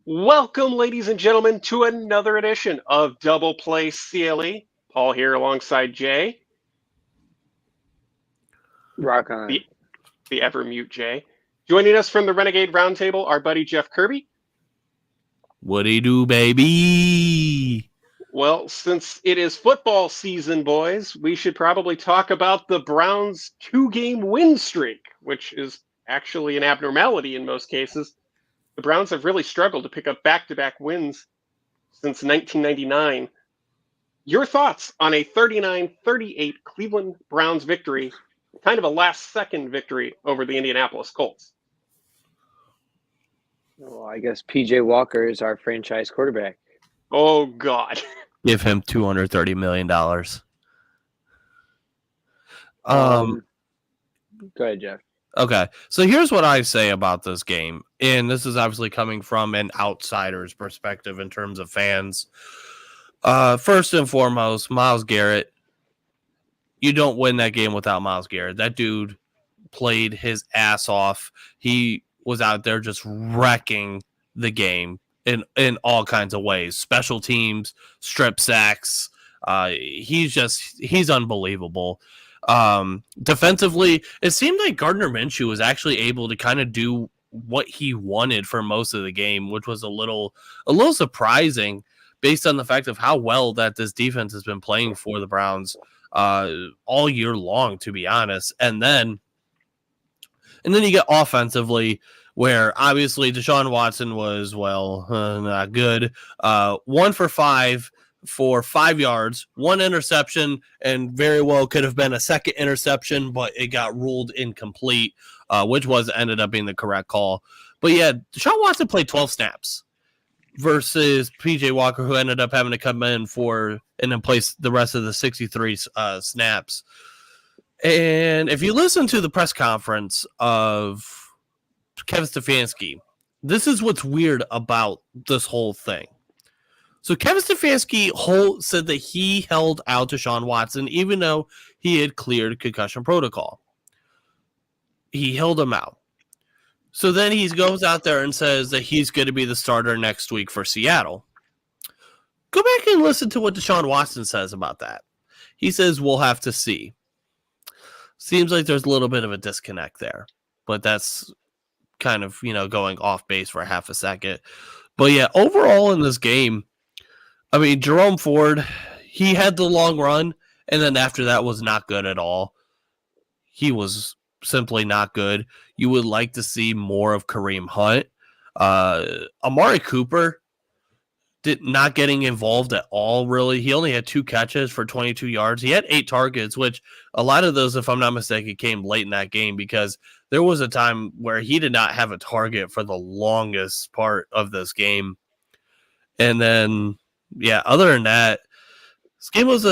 Welcome, ladies and gentlemen, to another edition of Double Play CLE. Paul here alongside Jay, Rock on. the ever mute Jay. Joining us from the Renegade Roundtable, our buddy Jeff Kirby. What do you do, baby? Well, since it is football season, boys, we should probably talk about the Browns' two-game win streak, which is actually an abnormality in most cases. The Browns have really struggled to pick up back-to-back wins since 1999. Your thoughts on a 39-38 Cleveland Browns victory, kind of a last-second victory over the Indianapolis Colts? Well, I guess PJ Walker is our franchise quarterback. Oh, God. Give him $230 million. Go ahead, Jeff. Okay, so here's what I say about this game, and this is obviously coming from an outsider's perspective in terms of fans. First and foremost, Myles Garrett. You don't win that game without Myles Garrett. That dude played his ass off. He was out there just wrecking the game in all kinds of ways. Special teams, strip sacks. He's unbelievable. Defensively, it seemed like Gardner Minshew was actually able to kind of do what he wanted for most of the game, which was a little surprising based on the fact of how well that this defense has been playing for the Browns all year long, to be honest. And then you get offensively, where obviously Deshaun Watson was, not good. 1 for 5 for 5 yards, 1 interception, and very well could have been a second interception, but it got ruled incomplete, which ended up being the correct call. But yeah, Deshaun Watson played 12 snaps versus PJ Walker, who ended up having to come in and then place the rest of the 63 snaps. And if you listen to the press conference of Kevin Stefanski, this is what's weird about this whole thing. So Kevin Stefanski said that he held out Deshaun Watson even though he had cleared concussion protocol. He held him out. So then he goes out there and says that he's going to be the starter next week for Seattle. Go back and listen to what Deshaun Watson says about that. He says, we'll have to see. Seems like there's a little bit of a disconnect there, but that's kind of, going off base for half a second. But yeah, overall in this game, I mean, Jerome Ford, he had the long run, and then after that was not good at all. He was simply not good. You would like to see more of Kareem Hunt. Amari Cooper not getting involved at all, really. He only had 2 catches for 22 yards. He had 8 targets, which a lot of those, if I'm not mistaken, came late in that game because there was a time where he did not have a target for the longest part of this game. And then, yeah, other than that, this game was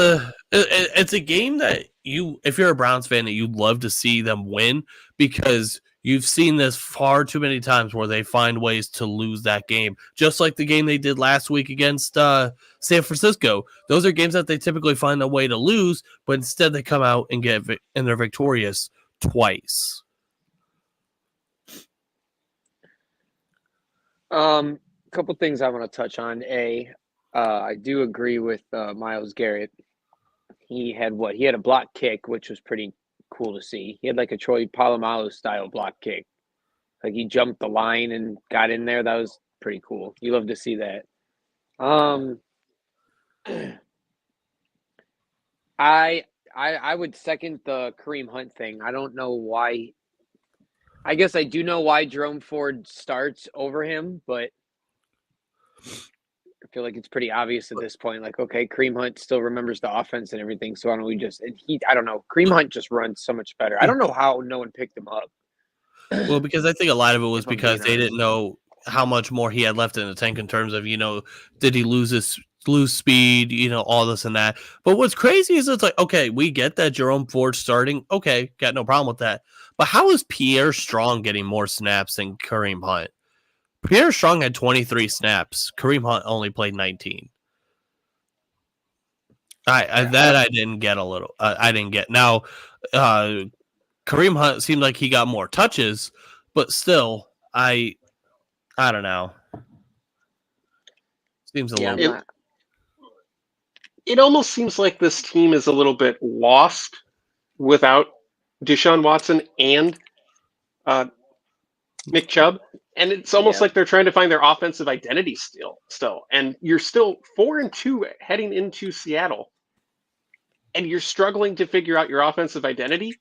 it's a game that if you're a Browns fan, that you'd love to see them win because you've seen this far too many times where they find ways to lose that game. Just like the game they did last week against San Francisco. Those are games that they typically find a way to lose, but instead they come out and they're victorious twice. Couple things I want to touch on. I do agree with Myles Garrett. He had a block kick, which was pretty cool to see. He had like a Troy Polamalu style block kick. Like he jumped the line and got in there. That was pretty cool. You love to see that. I would second the Kareem Hunt thing. I don't know why. I guess I do know why Jerome Ford starts over him, but I feel like it's pretty obvious at this point. Like, okay, Kareem Hunt still remembers the offense and everything, so why don't we I don't know. Kareem Hunt just runs so much better. I don't know how no one picked him up. Well, because I think a lot of it was because they didn't know how much more he had left in the tank in terms of, did he lose speed, all this and that. But what's crazy is it's like, okay, we get that Jerome Ford starting. Okay, got no problem with that. But how is Pierre Strong getting more snaps than Kareem Hunt? Pierre Strong had 23 snaps. Kareem Hunt only played 19. I didn't get a little. I didn't get. Now, Kareem Hunt seemed like he got more touches, but still, I don't know. Seems a Yeah, little. It almost seems like this team is a little bit lost without Deshaun Watson and Nick Chubb, and it's almost like they're trying to find their offensive identity still. And you're still 4-2 heading into Seattle, and you're struggling to figure out your offensive identity.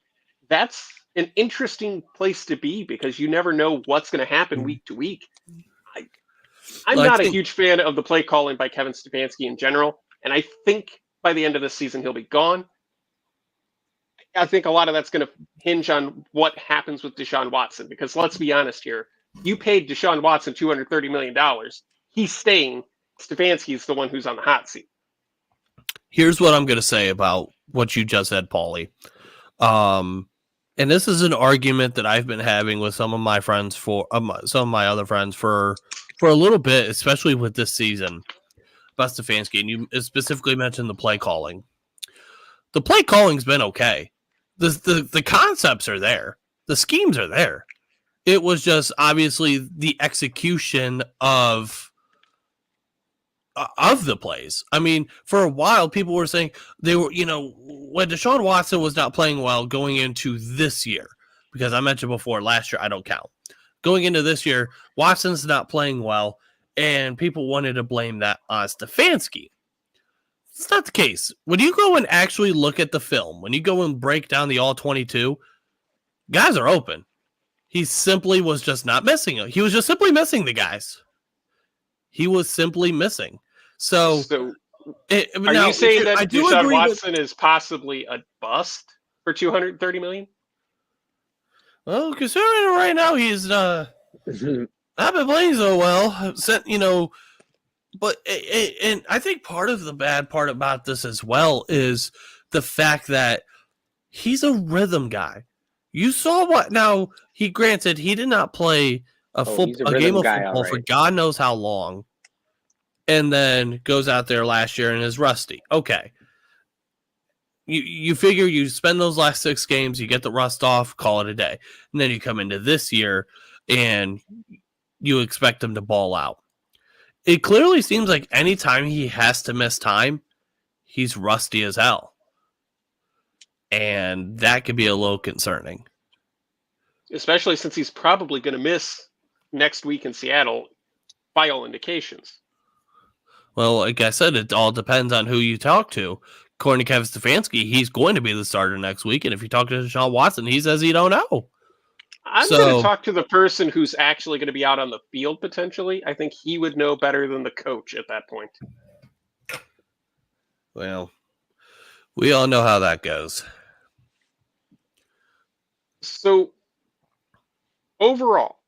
That's an interesting place to be because you never know what's going to happen week to week. I'm Well, I not a think- huge fan of the play calling by Kevin Stefanski in general, and I think by the end of the season he'll be gone. I think a lot of that's going to hinge on what happens with Deshaun Watson, because let's be honest here. You paid Deshaun Watson $230 million. He's staying. Stefanski's the one who's on the hot seat. Here's what I'm going to say about what you just said, Paulie. And this is an argument that I've been having with some of my friends some of my other friends for a little bit, especially with this season about Stefanski. And you specifically mentioned the play calling. The play calling's been okay. The concepts are there. The schemes are there. It was just obviously the execution of the plays. I mean, for a while, people were saying they were, when Deshaun Watson was not playing well going into this year, because I mentioned before last year, I don't count. Going into this year, Watson's not playing well, and people wanted to blame that on Stefanski. It's not the case. When you go and actually look at the film, when you go and break down the all 22, guys are open. He simply was just not missing it. He was just simply missing the guys. He was simply missing. So are you saying that Deshaun Watson is possibly a bust for $230 million? Well, considering right now he's not been playing so well, but and I think part of the bad part about this as well is the fact that he's a rhythm guy. You saw what? Now he did not play a game of football for God knows how long, and then goes out there last year and is rusty. Okay. You figure you spend those last 6 games, you get the rust off, call it a day. And then you come into this year and you expect them to ball out. It clearly seems like anytime he has to miss time, he's rusty as hell. And that could be a little concerning. Especially since he's probably going to miss next week in Seattle by all indications. Well, like I said, it all depends on who you talk to. According to Kevin Stefanski, he's going to be the starter next week. And if you talk to Deshaun Watson, he says he don't know. I'm going to talk to the person who's actually going to be out on the field potentially. I think he would know better than the coach at that point. Well, we all know how that goes. So, overall,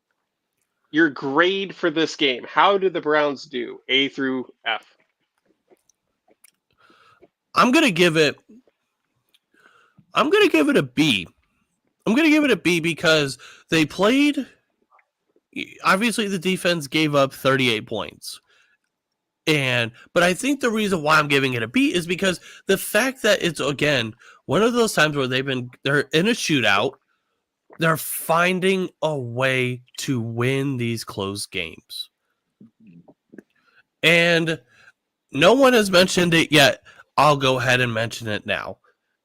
your grade for this game, how did the Browns do? A through F? I'm going to give it a B. I'm going to give it a B because they played. Obviously, the defense gave up 38 points. But I think the reason why I'm giving it a B is because the fact that it's, again, one of those times where they're in a shootout, they're finding a way to win these close games. And no one has mentioned it yet. I'll go ahead and mention it now.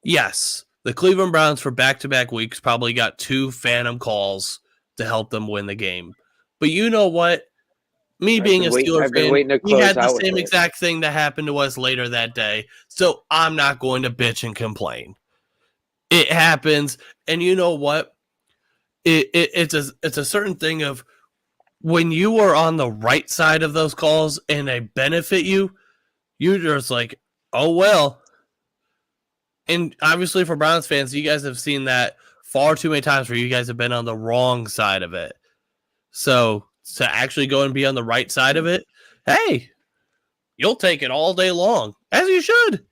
Yes, the Cleveland Browns for back-to-back weeks probably got 2 phantom calls to help them win the game. But you know what? Me being a Steelers fan, we had the same exact thing that happened to us later that day. So I'm not going to bitch and complain. It happens. And you know what? It's a certain thing of when you are on the right side of those calls and they benefit you, you're just like, oh, well. And obviously for Browns fans, you guys have seen that far too many times where you guys have been on the wrong side of it. So to actually go and be on the right side of it, hey, you'll take it all day long, as you should.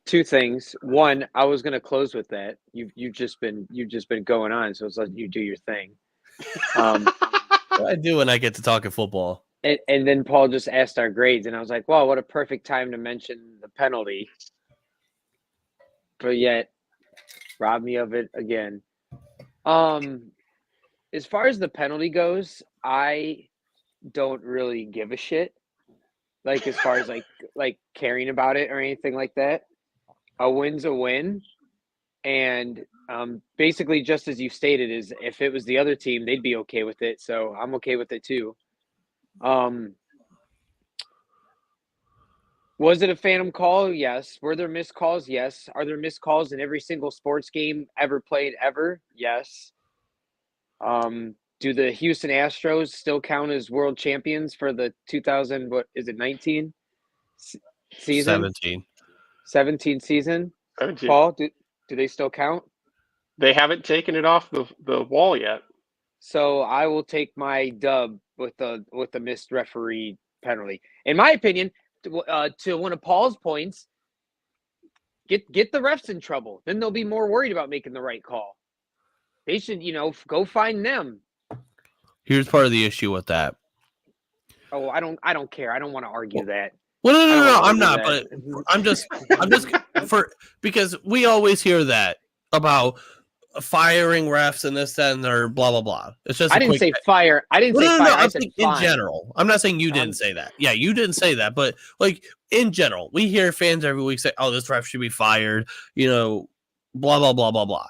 2 things. One, I was going to close with that. You've just been going on, so it's like you do your thing. What I do when I get to talking football. And then Paul just asked our grades, and I was like, wow, what a perfect time to mention the penalty. But yet, rob me of it again. As far as the penalty goes, I don't really give a shit. Like as far as like caring about it or anything like that. A win's a win. And basically, just as you stated, is if it was the other team, they'd be okay with it. So I'm okay with it too. Was it a phantom call? Yes. Were there missed calls? Yes. Are there missed calls in every single sports game ever played ever? Yes. Do the Houston Astros still count as world champions for the 2000, what is it, 19 season? 17 season? 17. Paul, do they still count? They haven't taken it off the wall yet. So I will take my dub with the missed referee penalty. In my opinion, to one of Paul's points, get the refs in trouble. Then they'll be more worried about making the right call. They should, go find them. Here's part of the issue with that. Oh, I don't care. I don't want to argue that. Well, no, I'm not. But I'm just because we always hear that about firing refs and this, that, and they're blah blah blah. It's just I didn't say fire. I didn't say fire. No, I said in general. I'm not saying you didn't say that. Yeah, you didn't say that, but like in general, we hear fans every week say, "Oh, this ref should be fired." Blah blah blah blah blah.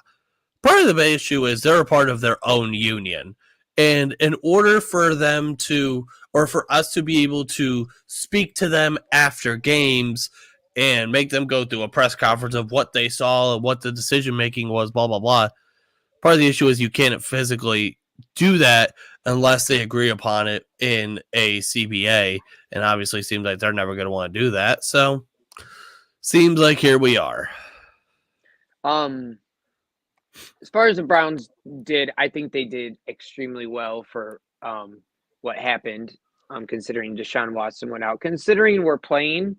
Part of the issue is they're a part of their own union. And in order for them to, or for us to be able to speak to them after games and make them go through a press conference of what they saw and what the decision making was, blah, blah, blah. Part of the issue is you can't physically do that unless they agree upon it in a CBA. And obviously it seems like they're never going to want to do that. So seems like here we are. As far as the Browns did, I think they did extremely well for what happened, considering Deshaun Watson went out. Considering we're playing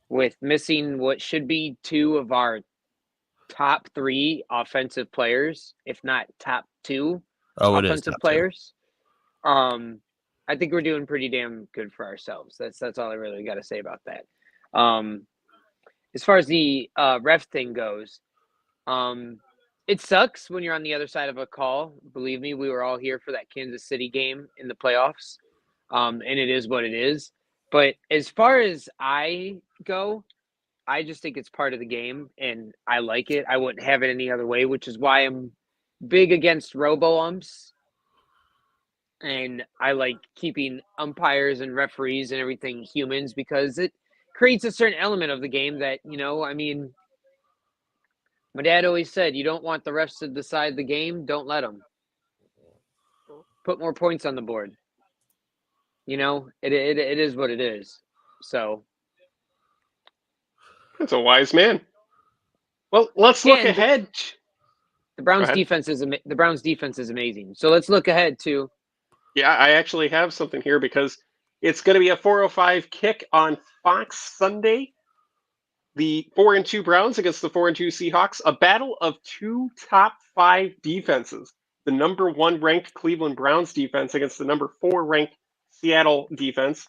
with missing what should be two of our top three offensive players, if not top two offensive players. I think we're doing pretty damn good for ourselves. That's all I really got to say about that. As far as the ref thing goes, it sucks when you're on the other side of a call. Believe me, we were all here for that Kansas City game in the playoffs, and it is what it is. But as far as I go, I just think it's part of the game, and I like it. I wouldn't have it any other way, which is why I'm big against robo-umps. And I like keeping umpires and referees and everything humans because it creates a certain element of the game that, my dad always said, you don't want the refs to decide the game, don't let them. Put more points on the board. It is what it is. So. That's a wise man. Well, let's look ahead. The Browns defense is amazing. So let's look ahead to. Yeah, I actually have something here because it's going to be a 4:05 kick on Fox Sunday. The 4-2 Browns against the 4-2 Seahawks, a battle of two top 5 defenses. The number 1 ranked Cleveland Browns defense against the number 4 ranked Seattle defense.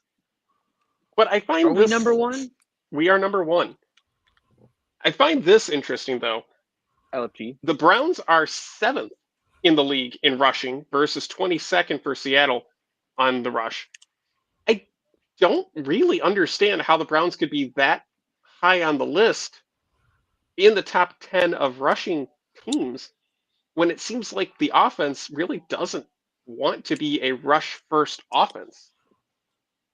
But I find Are we number 1? We are number 1. I find this interesting, though. LFG. The Browns are 7th in the league in rushing versus 22nd for Seattle on the rush. I don't really understand how the Browns could be that high on the list in the top 10 of rushing teams when it seems like the offense really doesn't want to be a rush first offense.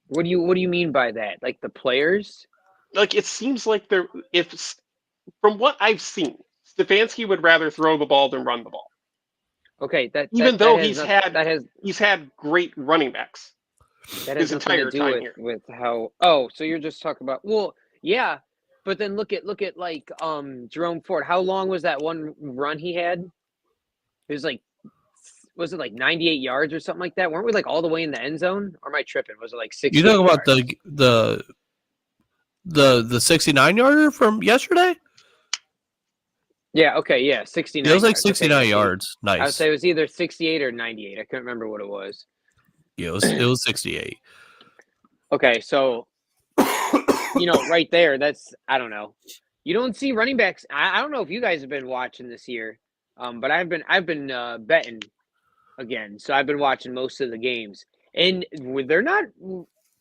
What do you mean by that? Like the players? Like it seems like from what I've seen, Stefanski would rather throw the ball than run the ball. Okay, he's had great running backs. That has nothing to do with how. Oh, so you're just talking about yeah. But then look at like Jerome Ford. How long was that one run he had? It was like, was it like 98 yards or something like that? Weren't we like all the way in the end zone? Or am I tripping? Was it like 60? You talking about the 69 yarder from yesterday? Yeah. Okay. Yeah. 69. It was like 69 yards. Nice. I would say it was either 68 or 98. I couldn't remember what it was. Yeah, it was 68. Okay, so. Right there, that's, I don't know. You don't see running backs. I don't know if you guys have been watching this year, but I've been betting again. So I've been watching most of the games. And they're not,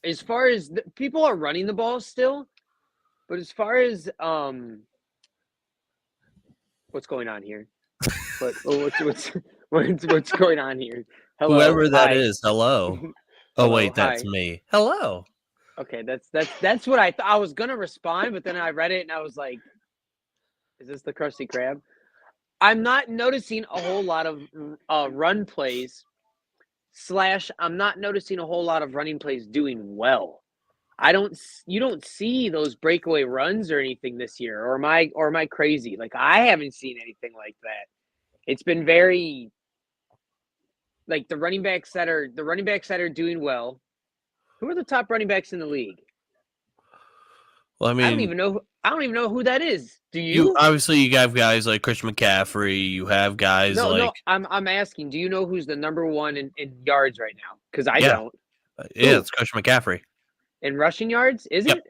as far as people are running the ball still, but as far as what's going on here? What's going on here? Hello, Whoever that hi. is, hello. Oh Hello, wait, that's hi. me. Hello. Okay, that's what I thought. I was gonna respond, but then I read it and I was like, "Is this the Krusty Krab?" I'm not noticing a whole lot of run plays. I'm not noticing a whole lot of running plays doing well. You don't see those breakaway runs or anything this year, or am I crazy? Like, I haven't seen anything like that. It's been very, like, the running backs that are doing well. Who are the top running backs in the league? Well, I I don't mean, even know who that is. Do you you? obviously you have guys like Christian McCaffrey. You have guys No, like I'm asking. Do you know who's the number one in yards right now? Because I yeah, don't. yeah, it's Christian McCaffrey. In rushing yards, is Yep. it?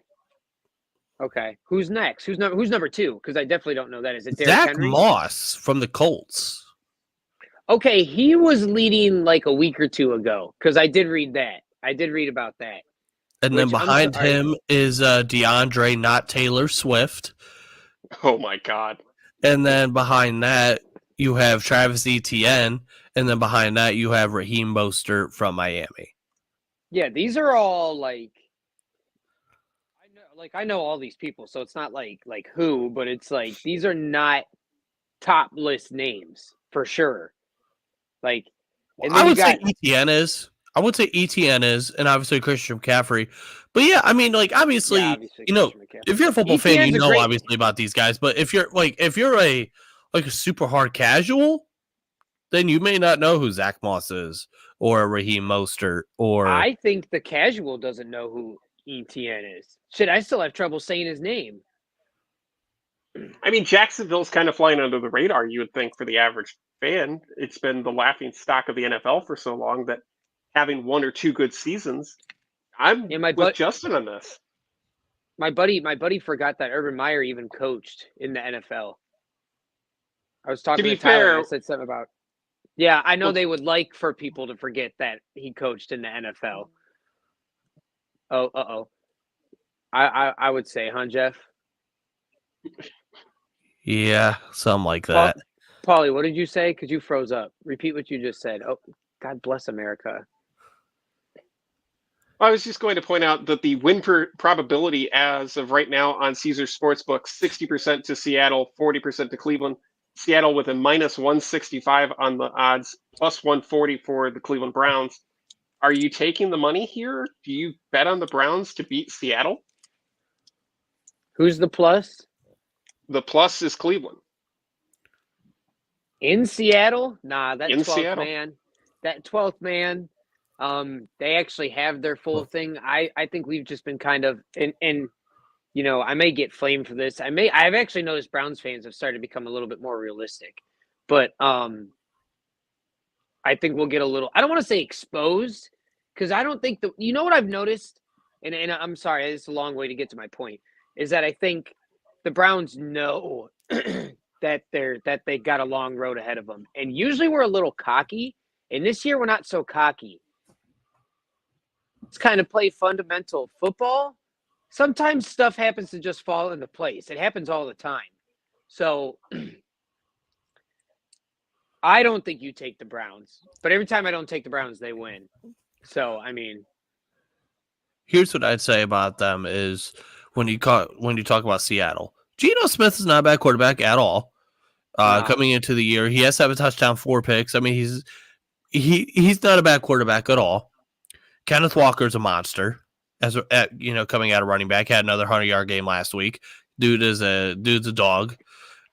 Okay. Who's next? Who's number two? Because I definitely don't know that. Is it Derrick Zach Henry? Moss from the Colts. Okay, he was leading like a week or two ago. Because I did read that. I did read about that. And then behind him is DeAndre, not Taylor Swift. Oh my God. And then behind that, you have Travis Etienne. And then behind that, you have Raheem Mostert from Miami. Yeah, these are all like I know all these people, so it's not like who, but it's like these are not top list names for sure. Like, and then I would say Etienne is. I would say Etienne is, and obviously Christian McCaffrey. But yeah, I mean, like obviously you know, if you're a football fan, you know obviously about these guys. But if you're a super hard casual, then you may not know who Zach Moss is or Raheem Mostert or. I think the casual doesn't know who Etienne is. Shit, I still have trouble saying his name. I mean, Jacksonville's kind of flying under the radar, you would think, for the average fan. It's been the laughing stock of the NFL for so long that having one or two good seasons, I'm with Justin on this. My buddy forgot that Urban Meyer even coached in the NFL. I was talking to Tyler and I said something about. Yeah, I know they would like for people to forget that he coached in the NFL. Oh, I would say, huh, Jeff? Yeah, something like that. Paulie, what did you say? Because you froze up. Repeat what you just said. Oh, God bless America. I was just going to point out that the win probability as of right now on Caesars Sportsbook, 60% to Seattle, 40% to Cleveland. Seattle with a minus 165 on the odds, plus 140 for the Cleveland Browns. Are you taking the money here? Do you bet on the Browns to beat Seattle? Who's the plus? The plus is Cleveland. In Seattle? Nah, that in 12th Seattle. man. That 12th man. They actually have their full thing. I think we've just been kind of and you know, I may get flamed for this. I've actually noticed Browns fans have started to become a little bit more realistic. But I think we'll get a little, I don't want to say exposed, because I don't think you know what I've noticed, and I'm sorry, it's a long way to get to my point, is that I think the Browns know that they got a long road ahead of them. And usually we're a little cocky, and this year we're not so cocky. It's kind of play fundamental football. Sometimes stuff happens to just fall into place. It happens all the time. So I don't think you take the Browns. But every time I don't take the Browns, they win. So, I mean. Here's what I'd say about them is when you talk about Seattle, Geno Smith is not a bad quarterback at all. Coming into the year, he has to have a touchdown, 4 picks. I mean, he's not a bad quarterback at all. Kenneth Walker's a monster. Coming out of running back, had another 100-yard game last week. Dude's a dog.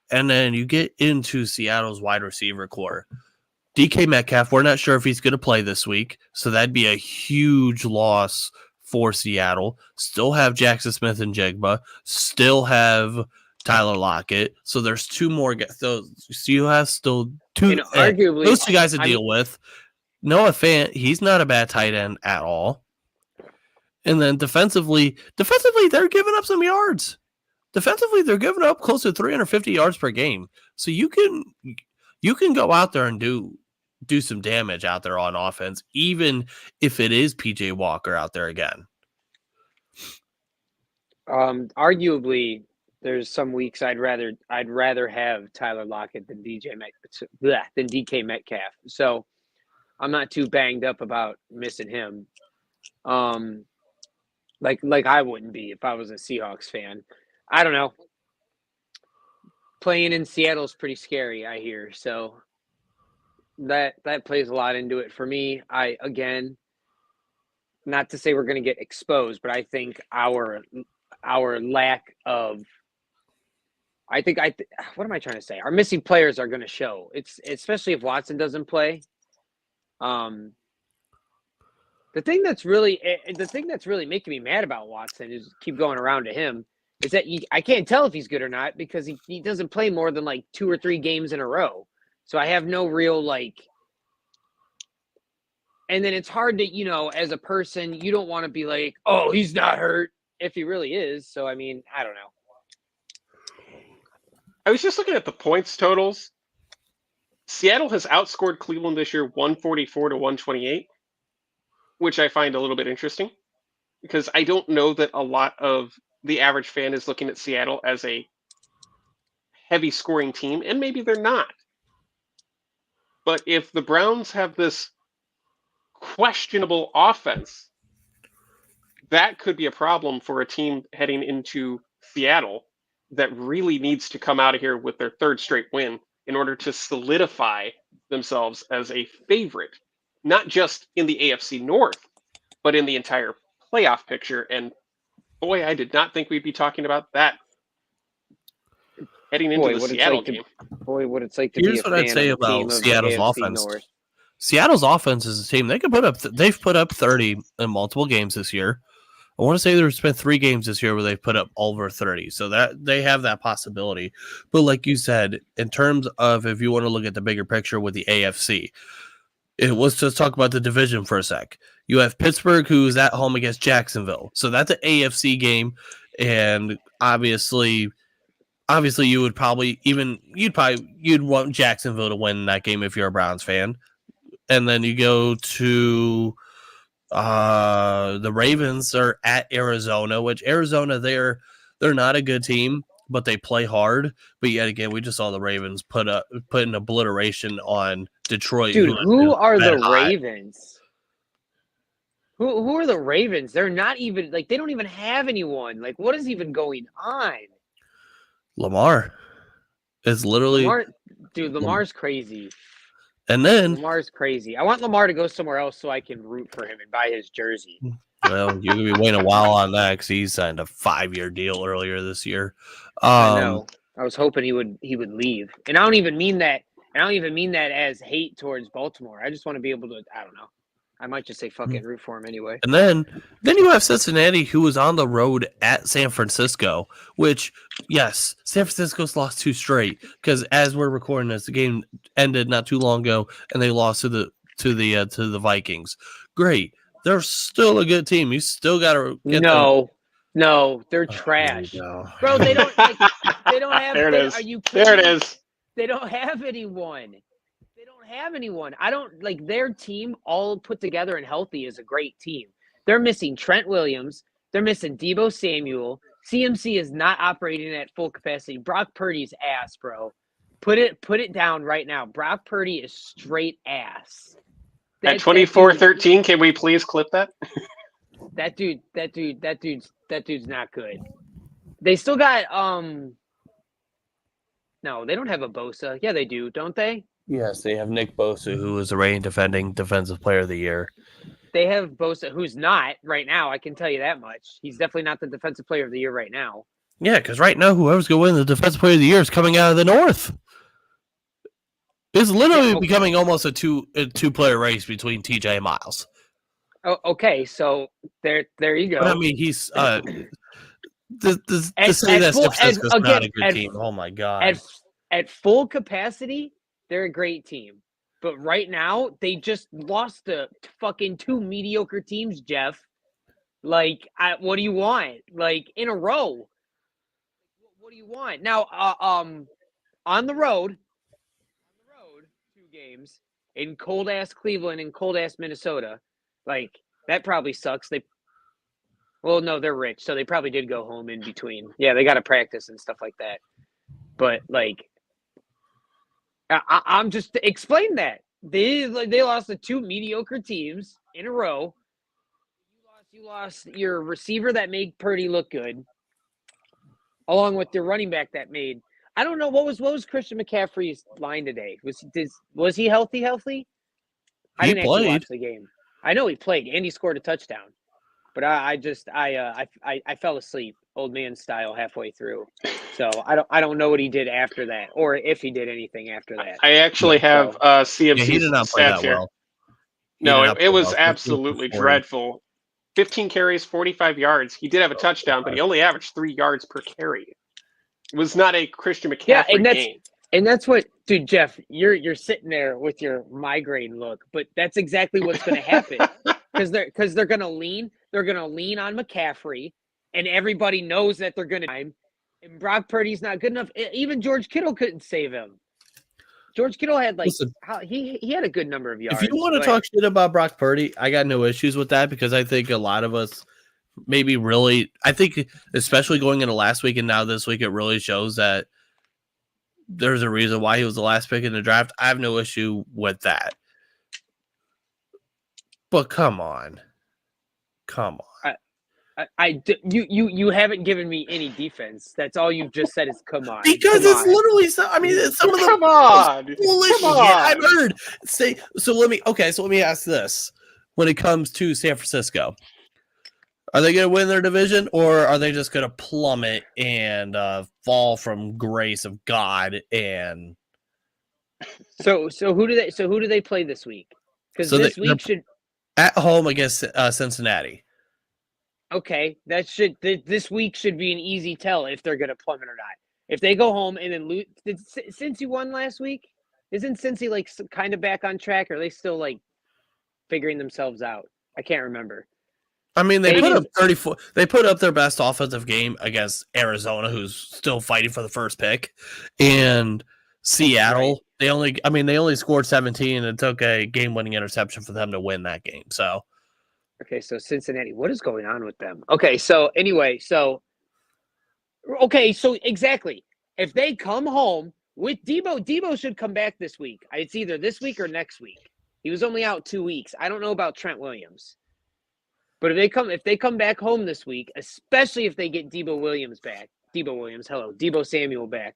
And then you get into Seattle's wide receiver core. DK Metcalf, we're not sure if he's going to play this week, so that'd be a huge loss for Seattle. Still have Jackson Smith and Jigba. Still have Tyler Lockett. So there's 2 more guys. So you have still 2. And arguably, those 2 guys to deal with. Noah Fant, he's not a bad tight end at all. And then defensively, they're giving up some yards. Defensively, they're giving up close to 350 yards per game. So you can go out there and do do some damage out there on offense, even if it is PJ Walker out there again. Arguably, there's some weeks I'd rather have Tyler Lockett than DK Metcalf. So I'm not too banged up about missing him. Like I wouldn't be if I was a Seahawks fan. I don't know. Playing in Seattle is pretty scary, I hear. So that plays a lot into it for me. Not to say we're going to get exposed, but I think our lack of what am I trying to say? Our missing players are going to show. It's especially if Watson doesn't play. The thing that's really making me mad about Watson is keep going around to him is that I can't tell if he's good or not because he doesn't play more than like 2 or 3 games in a row. So I have no real and then it's hard to, as a person, you don't want to be like, oh, he's not hurt if he really is. So, I mean, I don't know. I was just looking at the points totals. Seattle has outscored Cleveland this year 144 to 128, which I find a little bit interesting because I don't know that a lot of the average fan is looking at Seattle as a heavy scoring team, and maybe they're not. But if the Browns have this questionable offense, that could be a problem for a team heading into Seattle that really needs to come out of here with their 3rd straight win in order to solidify themselves as a favorite, not just in the AFC North, but in the entire playoff picture. And boy, I did not think we'd be talking about that heading into the Seattle game. What it's like to Here's be a what I'd fan say of a team about of Seattle's the AFC offense. North. Seattle's offense is a team they've put up 30 in multiple games this year. I want to say there's been 3 games this year where they've put up over 30, so that they have that possibility. But like you said, in terms of if you want to look at the bigger picture with the AFC, let's just talk about the division for a sec. You have Pittsburgh, who's at home against Jacksonville, so that's an AFC game, and obviously you'd want Jacksonville to win that game if you're a Browns fan. And then you go to the Ravens are at Arizona, which Arizona they're not a good team, but they play hard. But yet again, we just saw the Ravens put an obliteration on Detroit. Dude, who are the Ravens? Who are the Ravens? They're not even they don't even have anyone. Like, what is even going on? Lamar is literally Lamar's crazy. And then Lamar's crazy. I want Lamar to go somewhere else so I can root for him and buy his jersey. Well, you're gonna be waiting a while on that because he signed a 5-year deal earlier this year. I know. I was hoping he would leave, and I don't even mean that. As hate towards Baltimore. I just want to be able to. I don't know. I might just say fuck it, root for him anyway. And then you have Cincinnati, who was on the road at San Francisco, which, yes, San Francisco's lost 2 straight because as we're recording this, the game ended not too long ago, and they lost to the Vikings. Great, they're still a good team. You still got to get No, they're trash, bro. They don't. They don't have. There it is. Are you kidding? There it is. They don't have anyone. I don't their team all put together and healthy is a great team. They're missing Trent Williams. They're missing Deebo Samuel. CMC is not operating at full capacity. Brock Purdy's ass, bro. Put it down right now. Brock Purdy is straight ass. At 24-13, can we please clip that? That dude's not good. They still got no, they don't have a Bosa. Yeah, they do, don't they? Yes, they have Nick Bosa, who is the reigning defending Defensive Player of the Year. They have Bosa, who's not right now. I can tell you that much. He's definitely not the Defensive Player of the Year right now. Yeah, because right now, whoever's going to win the Defensive Player of the Year is coming out of the North. It's literally becoming almost a two-player race between TJ and Miles. Oh, okay, so there you go. But I mean, he's to say that San Francisco's not a good team. Oh my god! At full capacity, they're a great team. But right now, they just lost to fucking 2 mediocre teams, Jeff. What do you want? In a row. What do you want? Now, on the road, 2 games, in cold-ass Cleveland and cold-ass Minnesota. Like, that probably sucks. Well, no, they're rich, so they probably did go home in between. Yeah, they got to practice and stuff like that. But, like, I'm just explain that. They lost to 2 mediocre teams in a row. You lost your receiver that made Purdy look good, along with your running back that made. I don't know what was Christian McCaffrey's line today. Was he healthy? I didn't actually watch the game. I know he played and he scored a touchdown, but I fell asleep, old man style, halfway through. So I don't know what he did after that, or if he did anything after that. I actually have CMC he did not play stats that here. well. No, it was absolutely dreadful. 15 carries, 45 yards. He did have a touchdown, but he only averaged 3 yards per carry. It was not a Christian McCaffrey game. And that's what, dude, Jeff, you're sitting there with your migraine look, but that's exactly what's going to happen because they're going to lean on McCaffrey, and everybody knows that they're going to. And Brock Purdy's not good enough. Even George Kittle couldn't save him. George Kittle had he had a good number of yards. If you want to talk shit about Brock Purdy, I got no issues with that because I think a lot of us maybe really, I think especially going into last week and now this week, it really shows that there's a reason why he was the last pick in the draft. I have no issue with that. But come on. You haven't given me any defense. That's all you've just said is come on. Because it's literally some of the come on. Foolish shit I've heard. So let me ask this. When it comes to San Francisco, are they going to win their division or are they just going to plummet and fall from grace of God? And so who do they play this week? Because this week should at home against Cincinnati. Okay, this week should be an easy tell if they're going to plummet or not. If they go home and then lose, did Cincy won last week? Isn't Cincy like kind of back on track, or are they still like figuring themselves out? I can't remember. I mean, they put up 34. They put up their best offensive game against Arizona, who's still fighting for the first pick, and Seattle. Right. They only scored 17, and it took a game-winning interception for them to win that game. So. Okay, so Cincinnati, what is going on with them? Okay, so exactly. If they come home with Debo should come back this week. It's either this week or next week. He was only out 2 weeks. I don't know about Trent Williams. But if they come back home this week, especially if they get Debo Samuel back,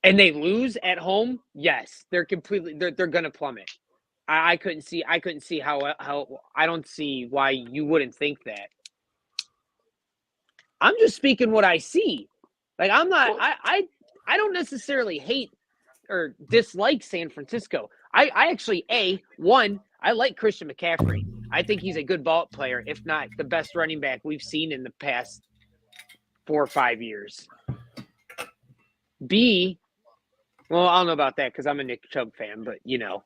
and they lose at home, yes, they're gonna plummet. I couldn't see how I don't see why you wouldn't think that. I'm just speaking what I see. Like I'm not I don't necessarily hate or dislike San Francisco. I actually I like Christian McCaffrey. I think he's a good ball player, if not the best running back we've seen in the past 4 or 5 years. Well, I don't know about that because I'm a Nick Chubb fan, but you know.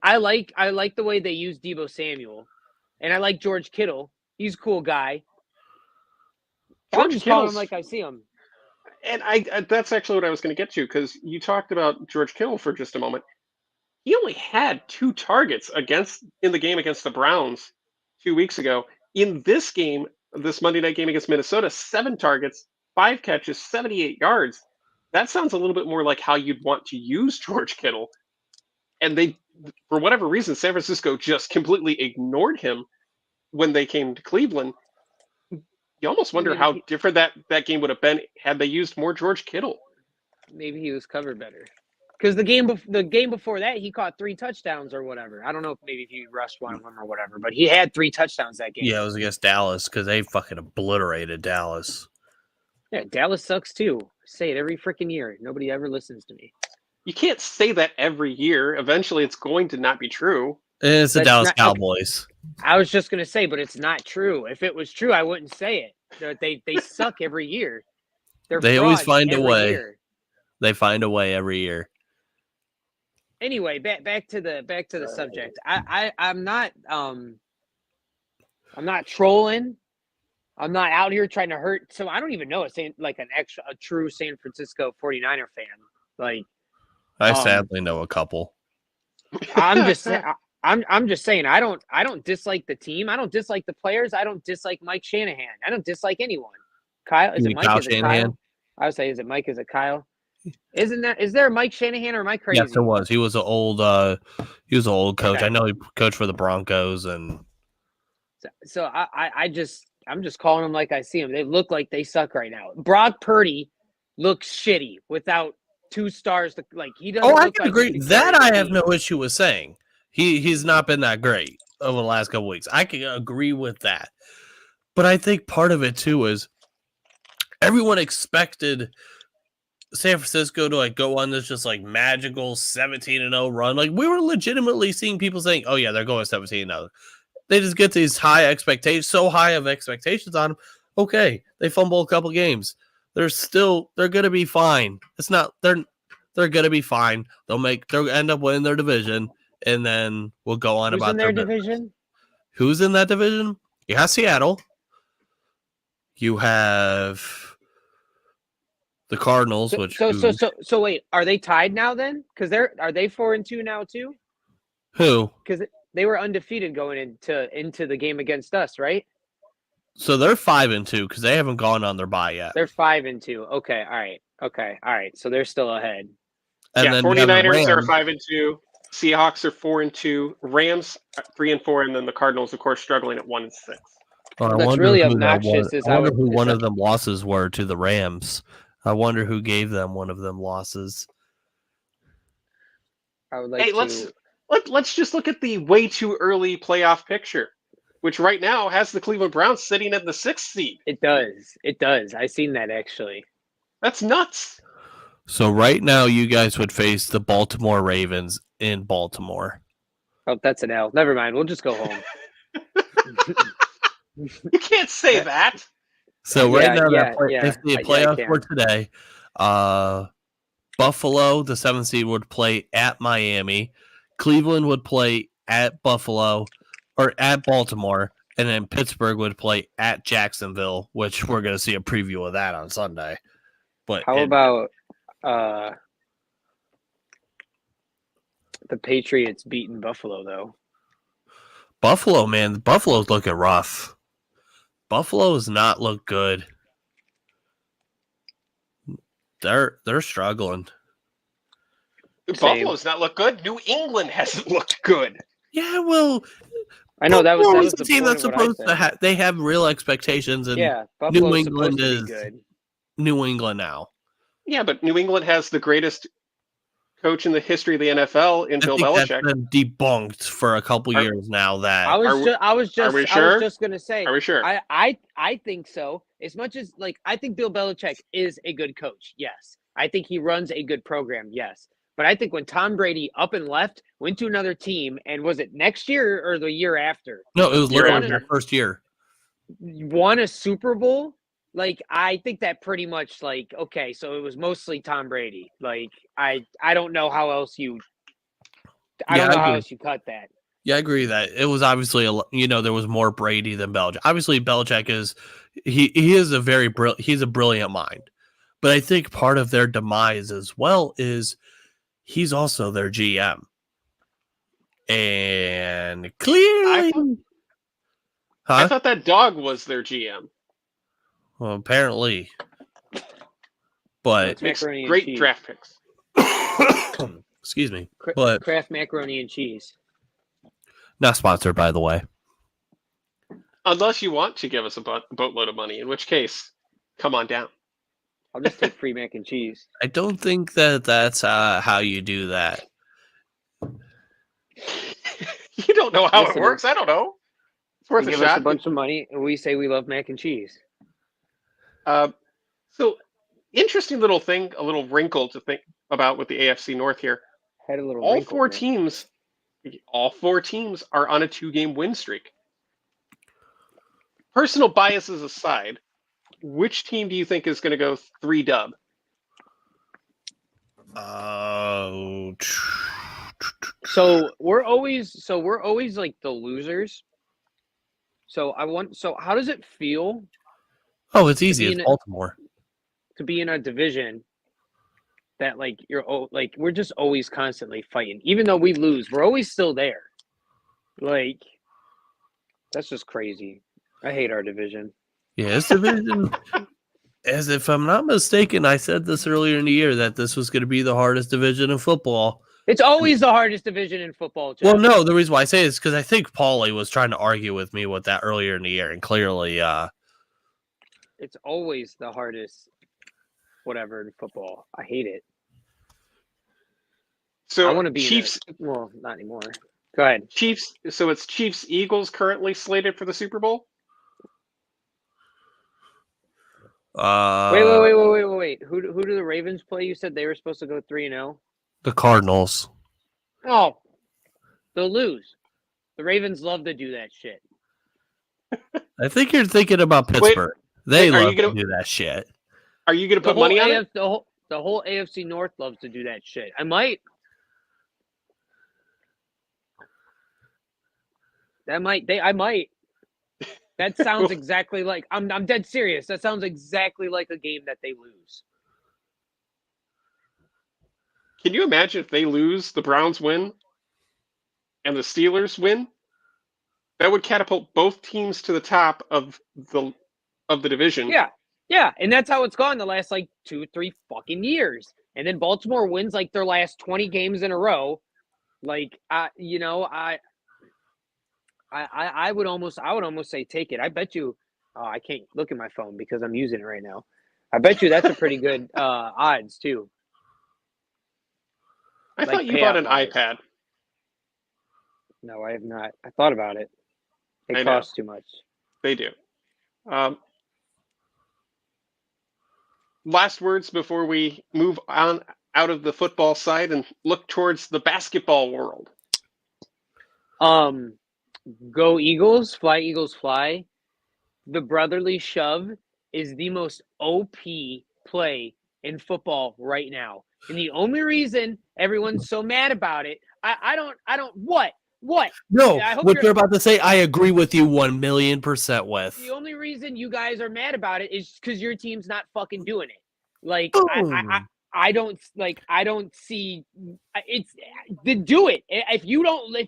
I like the way they use Debo Samuel, and I like George Kittle. He's a cool guy. I'm just calling him like I see him. And that's actually what I was going to get to because you talked about George Kittle for just a moment. He only had 2 targets in the game against the Browns 2 weeks ago. In this game, this Monday night game against Minnesota, 7 targets, 5 catches, 78 yards. That sounds a little bit more like how you'd want to use George Kittle. And they, for whatever reason, San Francisco just completely ignored him when they came to Cleveland. You almost wonder how different that game would have been had they used more George Kittle. Maybe he was covered better. Because the game before that, he caught 3 touchdowns or whatever. I don't know if maybe he rushed one of them or whatever, but he had 3 touchdowns that game. Yeah, it was against Dallas because they fucking obliterated Dallas. Yeah, Dallas sucks too. I say it every freaking year. Nobody ever listens to me. You can't say that every year. Eventually, it's going to not be true. It's the Dallas Cowboys. Okay. I was just going to say, but it's not true. If it was true, I wouldn't say it. They suck every year. They always find a way. They find a way every year. Anyway, back to the subject. I'm not trolling. I'm not out here trying to hurt. So I don't even know a true San Francisco 49er fan. Like I sadly know a couple. I'm just saying I don't dislike the team. I don't dislike the players. I don't dislike Mike Shanahan. I don't dislike anyone. Kyle, is You it mean Mike? Kyle Is it Shanahan? Kyle? I would say, is it Mike? Is it Kyle? Is there a Mike Shanahan or am I crazy? Yes, there was. He was an old coach. Okay. I know he coached for the Broncos and So I'm just calling them like I see them. They look like they suck right now. Brock Purdy looks shitty without 2 stars. He doesn't. I look can like agree. he can That carry the I have team. no issue with saying. He's not been that great over the last couple weeks. I can agree with that. But I think part of it too is everyone expected San Francisco to go on this just magical 17-0 run. We were legitimately seeing people saying, "Oh yeah, they're going 17-0." They just get these high expectations, so high of expectations on them. Okay, they fumble a couple games. They're gonna be fine. It's not they're gonna be fine. They'll end up winning their division, and then we'll go on Who's about in their division. Who's in that division? You have Seattle. You have the Cardinals, So wait, are they tied now then? Because are they 4-2 now too? Who? Because they were undefeated going into the game against us, right? So they're 5-2 because they haven't gone on their bye yet. They're 5-2. Okay, all right. So they're still ahead. And then 49ers are 5-2. Seahawks are 4-2. Rams 3-4, and then the Cardinals, of course, struggling at 1-6. Well, What's really obnoxious is I wonder who one of them losses were to the Rams. I wonder who gave them one of them losses. I would like let's just look at the way too early playoff picture, which right now has the Cleveland Browns sitting at the 6th seed. It does. I seen that actually. That's nuts. So right now, you guys would face the Baltimore Ravens in Baltimore. Oh, that's an L. Never mind. We'll just go home. You can't say that. So right now, if the playoffs were today, Buffalo, the 7th seed, would play at Miami. Cleveland would play at Buffalo or at Baltimore, and then Pittsburgh would play at Jacksonville, which we're going to see a preview of that on Sunday. But how about the Patriots beating Buffalo though? Buffalo, man, Buffalo's looking rough. Buffalo does not look good. They're struggling. Buffalo's not look good. New England hasn't looked good. Yeah, well, I know that was the team that's supposed to have. They have real expectations, and New England is good. New England now. Yeah, but New England has the greatest coach in the history of the NFL in Bill Belichick. That's been debunked for a couple years now. That I was just gonna say. Are we sure? I think so. As much as I think Bill Belichick is a good coach. Yes, I think he runs a good program. Yes, but I think when Tom Brady up and left, went to another team, and was it next year or the year after? No, it was literally their first year. Won a Super Bowl. I think that pretty much okay, so it was mostly Tom Brady. I don't know how else you cut that. Yeah, I agree that it was obviously there was more Brady than Belichick. Obviously, Belichick is he's a brilliant mind, but I think part of their demise as well is he's also their GM, and clearly, I thought that dog was their GM. Well, apparently, but makes great draft picks. Excuse me, but Kraft macaroni and cheese. Not sponsored, by the way. Unless you want to give us a boatload of money, in which case, come on down. I'll just take free mac and cheese. I don't think that's how you do that. You don't know how it works. I don't know. It's worth a shot. Give us a bunch of money, and we say we love mac and cheese. So interesting little thing, a little wrinkle to think about with the AFC North here. Had a little. All four teams are on a 2-game win streak. Personal biases aside, which team do you think is going to go 3-dub? So we're always like the losers. So how does it feel? Oh, it's easy. It's Baltimore. To be in a division that like we're just always constantly fighting. Even though we lose, we're always still there. Like, that's just crazy. I hate our division. Yeah, this division, as if I'm not mistaken, I said this earlier in the year that this was going to be the hardest division in football. It's always the hardest division in football, Jeff. Well, no, the reason why I say it is because I think Paulie was trying to argue with me with that earlier in the year, and clearly, it's always the hardest whatever in football. I hate it. So I want to be Chiefs. Well, not anymore. Go ahead. Chiefs. So it's Chiefs Eagles currently slated for the Super Bowl. Wait. Who do the Ravens play? You said they were supposed to go 3-0. the Cardinals. Oh, they'll lose. The Ravens love to do that shit. I think you're thinking about Pittsburgh. They are you love gonna- to do that shit. Are you going to put money on it? The whole AFC North loves to do that shit. I might. I might. That sounds exactly like I'm dead serious. That sounds exactly like a game that they lose. Can you imagine if they lose, the Browns win, and the Steelers win? That would catapult both teams to the top of the division. Yeah, and that's how it's gone the last like 2-3 fucking years. And then Baltimore wins like their last 20 games in a row. Like I would almost say take it. I bet you I can't look at my phone because I'm using it right now. I bet you that's a pretty good odds too. I thought you bought an iPad. No, I have not. I thought about it. It I know. costs too much. They do. Last words before we move on out of the football side and look towards the basketball world. Go Eagles, fly. The brotherly shove is the most OP play in football right now. And the only reason everyone's so mad about it, what? No, I hope what you're- you're about to say, I agree with you 1,000,000% with. The only reason you guys are mad about it is because your team's not fucking doing it. Like, Boom. I don't see it's do it. If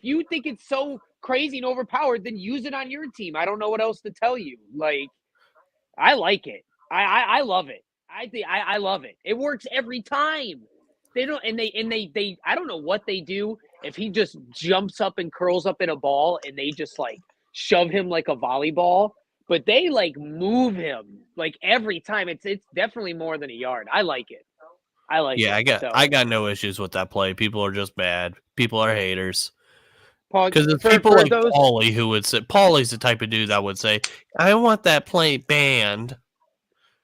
you think it's so crazy and overpowered, then use it on your team. I don't know what else to tell you. Like, I like it. I love it. I love it. It works every time. They don't and they I don't know what they do if he just jumps up and curls up in a ball and they just like shove him like a volleyball. But they like move him like every time. It's definitely more than a yard. I like it. Yeah, it. I got no issues with that play. People are just mad. People are haters. Paul, Because it's for people like those, Paulie who would say, Paulie's the type of dude that would say, I want that play banned.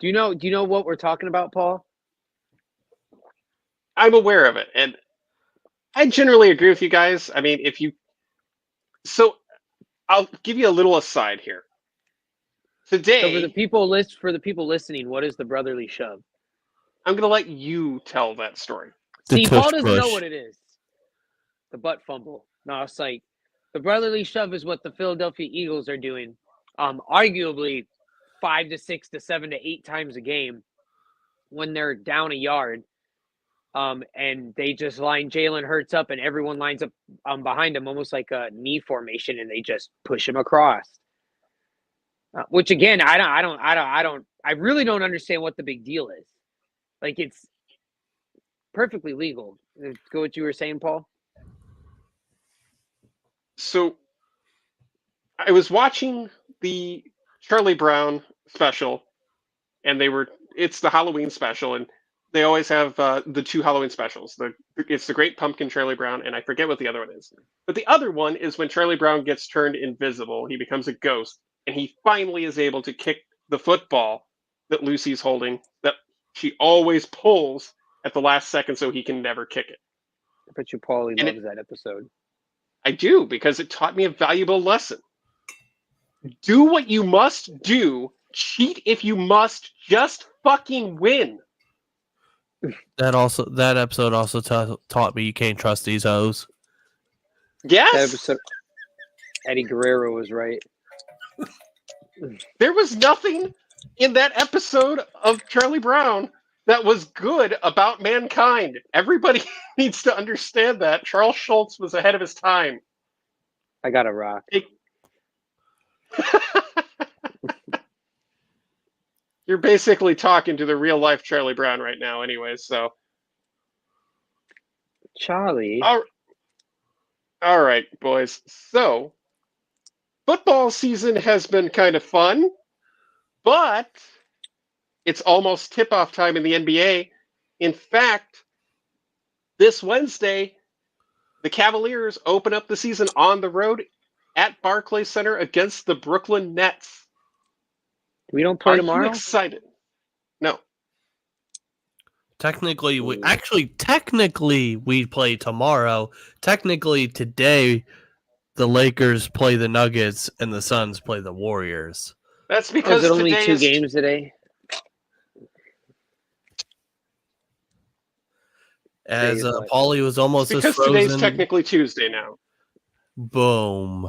Do you know what we're talking about, Paul? I'm aware of it, and I generally agree with you guys. I mean, so I'll give you a little aside here. Today, So for the people listening, what is the brotherly shove? I'm going to let you tell that story. See, tush Paul doesn't know push. what it is. The butt fumble. No, it's like the brotherly shove is what the Philadelphia Eagles are doing. Arguably 5 to 6 to 7 to 8 times a game when they're down a yard. And they just line Jalen Hurts up and everyone lines up behind him almost like a knee formation and they just push him across. Which again, I really don't understand what the big deal is. Like, it's perfectly legal. Go what you were saying, Paul. So I was watching the Charlie Brown special, and it's the Halloween special, and they always have the two Halloween specials. It's the Great Pumpkin Charlie Brown, and I forget what the other one is. But the other one is when Charlie Brown gets turned invisible. He becomes a ghost, and he finally is able to kick the football that Lucy's holding, that she always pulls at the last second so he can never kick it. I bet you Paulie loves that episode. I do, because it taught me a valuable lesson. Do what you must do. Cheat if you must. Just fucking win. That episode also taught me you can't trust these hoes. Yes. That episode, Eddie Guerrero was right. There was nothing in that episode of Charlie Brown that was good about mankind. Everybody needs to understand that. Charles Schultz was ahead of his time. I got a rock. You're basically talking to the real life Charlie Brown right now, anyways. So, Charlie. all right, boys. So, football season has been kind of fun, but it's almost tip-off time in the NBA. In fact, this Wednesday, the Cavaliers open up the season on the road at Barclays Center against the Brooklyn Nets. We don't play Are tomorrow? you excited? No. Technically, we play tomorrow. Technically, today, the Lakers play the Nuggets and the Suns play the Warriors. That's Is because it only today 2 is games today? As Paulie was almost because as frozen. today's technically Tuesday now. Boom.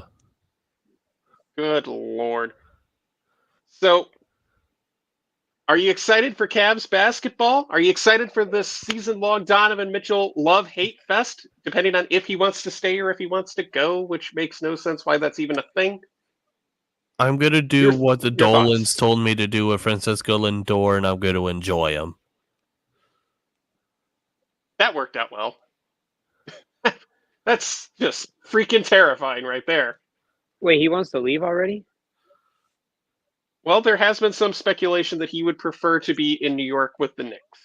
Good Lord. So, are you excited for Cavs basketball? Are you excited for this season-long Donovan Mitchell love-hate fest, depending on if he wants to stay or if he wants to go, which makes no sense why that's even a thing? I'm going to do what the your Dolans thoughts? told me to do with Francisco Lindor, and I'm going to enjoy him. That worked out well. That's just freaking terrifying right there. Wait, he wants to leave already? Well, there has been some speculation that he would prefer to be in New York with the Knicks.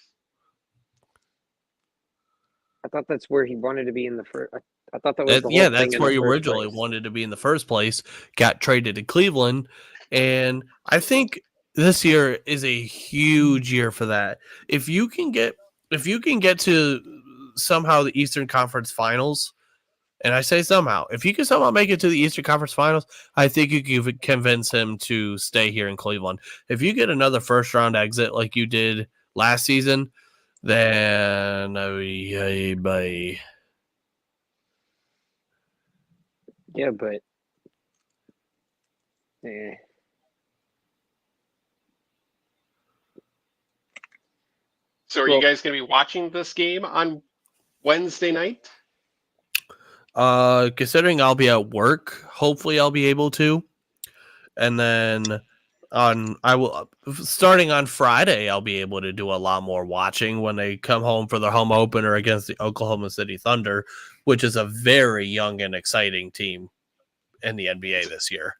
I thought that's where he wanted to be in the first. I thought that was the whole thing. That's in where the he first originally place. wanted to be in the first place. Got traded to Cleveland, and I think this year is a huge year for that. If you can get to somehow the Eastern Conference Finals, and I say somehow, if you can somehow make it to the Eastern Conference Finals, I think you can convince him to stay here in Cleveland. If you get another first round exit like you did last season, then bye. Yeah, but So are you guys going to be watching this game on Wednesday night? Considering I'll be at work, hopefully I'll be able to. And then starting on Friday, I'll be able to do a lot more watching when they come home for their home opener against the Oklahoma City Thunder, which is a very young and exciting team in the NBA this year.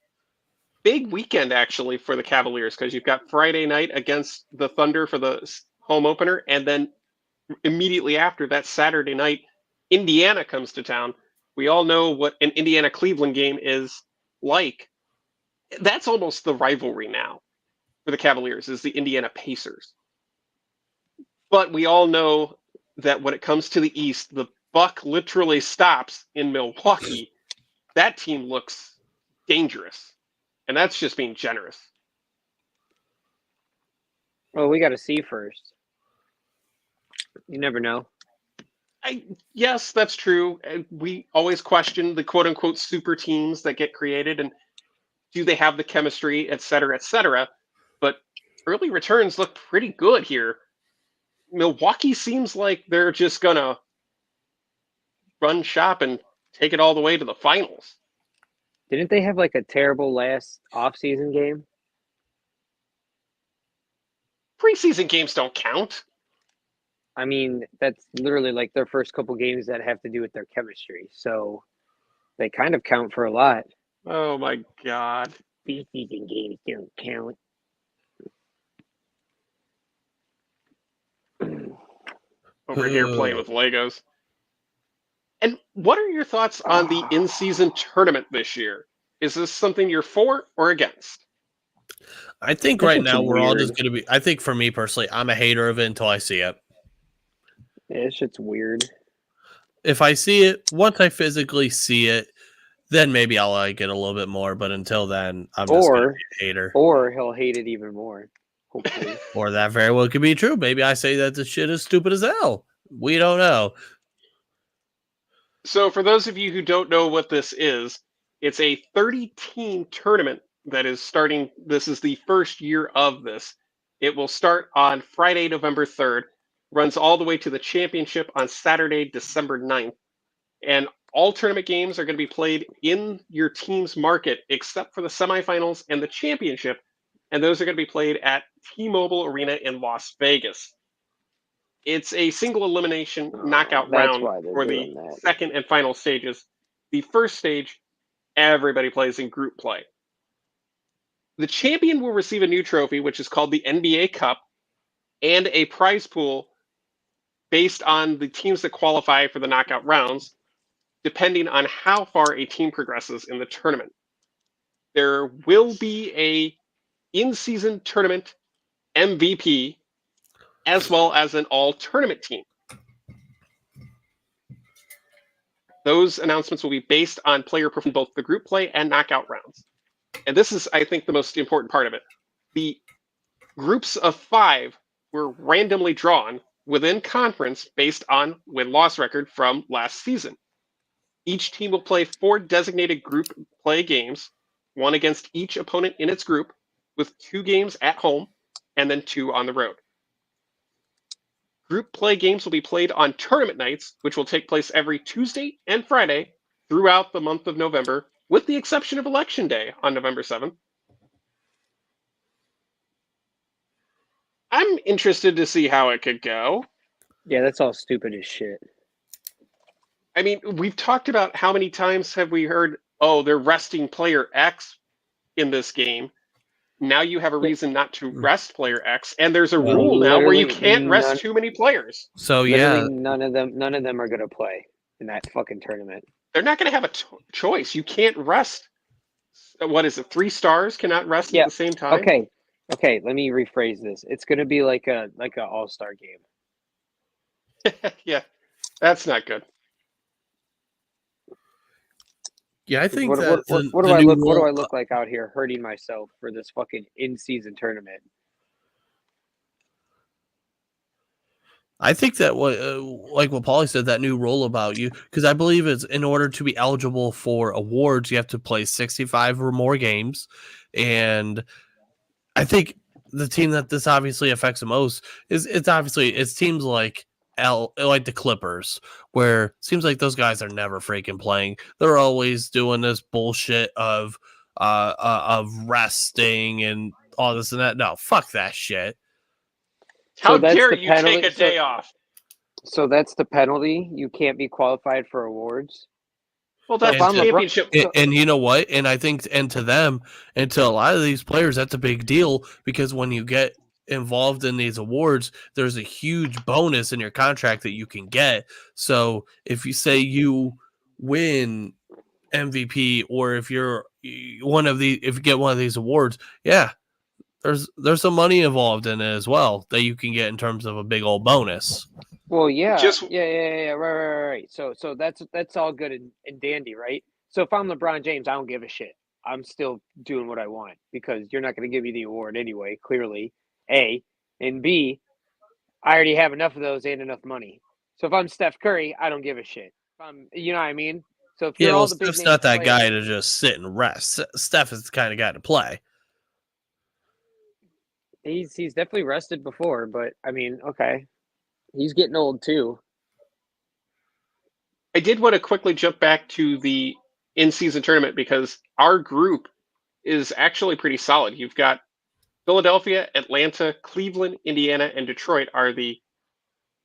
Big weekend, actually, for the Cavaliers, because you've got Friday night against the Thunder for the home opener, and then immediately after that, Saturday night, Indiana comes to town. We all know what an Indiana-Cleveland game is like. That's almost the rivalry now for the Cavaliers, is the Indiana Pacers. But we all know that when it comes to the East, the buck literally stops in Milwaukee. That team looks dangerous. And that's just being generous. Well, we got to see first. You never know. Yes, that's true. We always question the quote-unquote super teams that get created and do they have the chemistry, et cetera, but early returns look pretty good here. Milwaukee seems like they're just going to run shop and take it all the way to the finals. Didn't they have like a terrible last off-season game? Preseason games don't count. I mean, that's literally like their first couple games that have to do with their chemistry. So they kind of count for a lot. Oh my God. Preseason games don't count. Over here playing with Legos. And what are your thoughts on the in-season tournament this year? Is this something you're for or against? I think right now we're all just going to be... I think for me personally, I'm a hater of it until I see it. Yeah, this shit's weird. If I see it, once I physically see it, then maybe I'll like it a little bit more. But until then, I'm just going to be a hater. Or he'll hate it even more. Hopefully. Or that very well could be true. Maybe I say that this shit is stupid as hell. We don't know. So for those of you who don't know what this is, it's a 30-team tournament that is starting. This is the first year of this. It will start on Friday, November 3rd, runs all the way to the championship on Saturday, December 9th. And all tournament games are going to be played in your team's market, except for the semifinals and the championship. And those are going to be played at T-Mobile Arena in Las Vegas. It's a single elimination knockout That's round why they're for the doing that. second and final stages. The first stage, everybody plays in group play. The champion will receive a new trophy, which is called the NBA Cup, and a prize pool based on the teams that qualify for the knockout rounds, depending on how far a team progresses in the tournament. There will be a in-season tournament MVP, as well as an all-tournament team. Those announcements will be based on player performance in both the group play and knockout rounds. And this is, I think, the most important part of it. The groups of 5 were randomly drawn within conference based on win-loss record from last season. Each team will play 4 designated group play games, one against each opponent in its group, with 2 games at home and then 2 on the road. Group play games will be played on tournament nights, which will take place every Tuesday and Friday throughout the month of November, with the exception of Election Day on November 7th. I'm interested to see how it could go. Yeah, that's all stupid as shit. I mean, we've talked about how many times have we heard, oh, they're resting player X in this game. Now you have a reason not to rest player X, and there's a rule now where you can't rest too many players. So yeah, none of them are gonna play in that fucking tournament. They're not going to have a choice. You can't rest. What is it? 3 stars cannot rest at the same time. Okay. Let me rephrase this. It's gonna be like a all-star game. Yeah, that's not good. yeah, I think What do I look like out here hurting myself for this fucking in-season tournament? I think that like what Paulie said, that new rule about you, because I believe it's in order to be eligible for awards, you have to play 65 or more games, and I think the team that this obviously affects the most is it's teams like the Clippers, where it seems like those guys are never freaking playing. They're always doing this bullshit of resting and all this and that. No, fuck that shit. How dare you take a day off? So that's the penalty. You can't be qualified for awards. Well, that's the championship. And you know what? And I think, and to them, and to a lot of these players, that's a big deal, because when you get involved in these awards, there's a huge bonus in your contract that you can get. So if you say you win MVP, or if you're if you get one of these awards, yeah, there's some money involved in it as well that you can get in terms of a big old bonus. Well, yeah, right. So that's all good and dandy, right? So if I'm LeBron James, I don't give a shit. I'm still doing what I want, because you're not going to give me the award anyway, clearly. A, and B, I already have enough of those and enough money. So if I'm Steph Curry, I don't give a shit. You know what I mean? So if you're all the big Steph's not that guy to just sit and rest. Steph is the kind of guy to play. He's definitely rested before, but I mean, okay. He's getting old too. I did want to quickly jump back to the in-season tournament, because our group is actually pretty solid. You've got Philadelphia, Atlanta, Cleveland, Indiana, and Detroit are the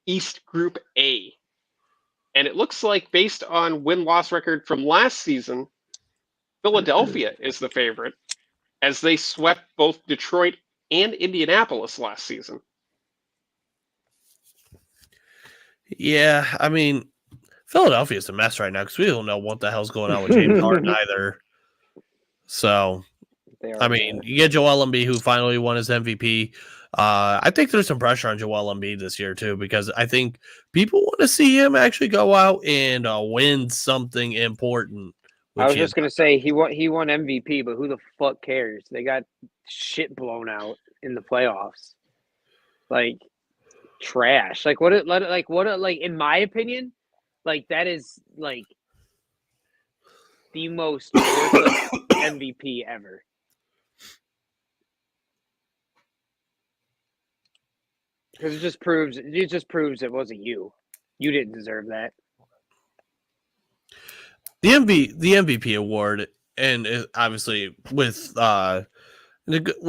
East Group A. And it looks like, based on win-loss record from last season, Philadelphia is the favorite, as they swept both Detroit and Indianapolis last season. Yeah, I mean, Philadelphia is a mess right now, because we don't know what the hell's going on with James Harden either. So, I mean, you get Joel Embiid, who finally won his MVP. I think there's some pressure on Joel Embiid this year too, because I think people want to see him actually go out and win something important. I was just gonna say he won MVP, but who the fuck cares? They got shit blown out in the playoffs, like trash. Like what? In my opinion, like that is like the most worthless MVP ever. Because it just proves it wasn't you. You didn't deserve that. The MVP award, and obviously with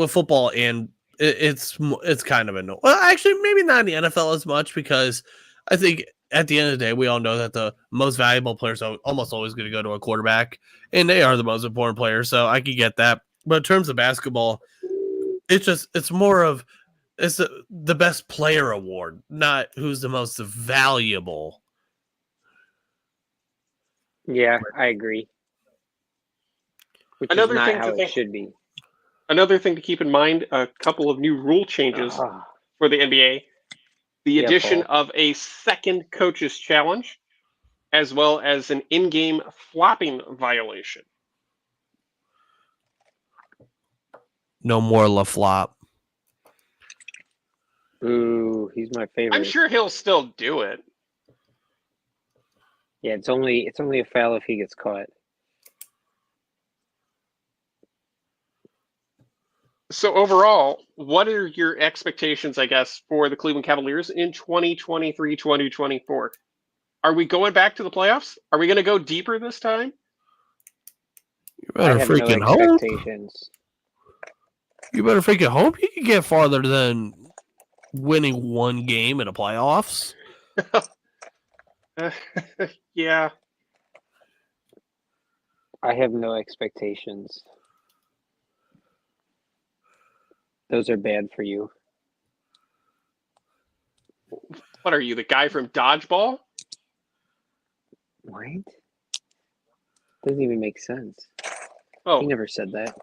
football, and it's kind of annoying. Well, actually, maybe not in the NFL as much, because I think at the end of the day, we all know that the most valuable players are almost always going to go to a quarterback, and they are the most important players. So I could get that. But in terms of basketball, it's more of the best player award, not who's the most valuable. Yeah, I agree. Which Another is not thing how to it think- should be. Another thing to keep in mind, a couple of new rule changes for the NBA. The Yeah, addition Paul. of a second coach's challenge, as well as an in-game flopping violation. No more LaFlop. Ooh, he's my favorite. I'm sure he'll still do it. Yeah, it's only a foul if he gets caught. So overall, what are your expectations, I guess, for the Cleveland Cavaliers in 2023-2024? Are we going back to the playoffs? Are we going to go deeper this time? You better I have no freaking hope. expectations. You better freaking hope you can get farther than winning one game in the playoffs. Yeah. I have no expectations. Those are bad for you. What are you, the guy from Dodgeball? What? Doesn't even make sense. Oh, He never said that.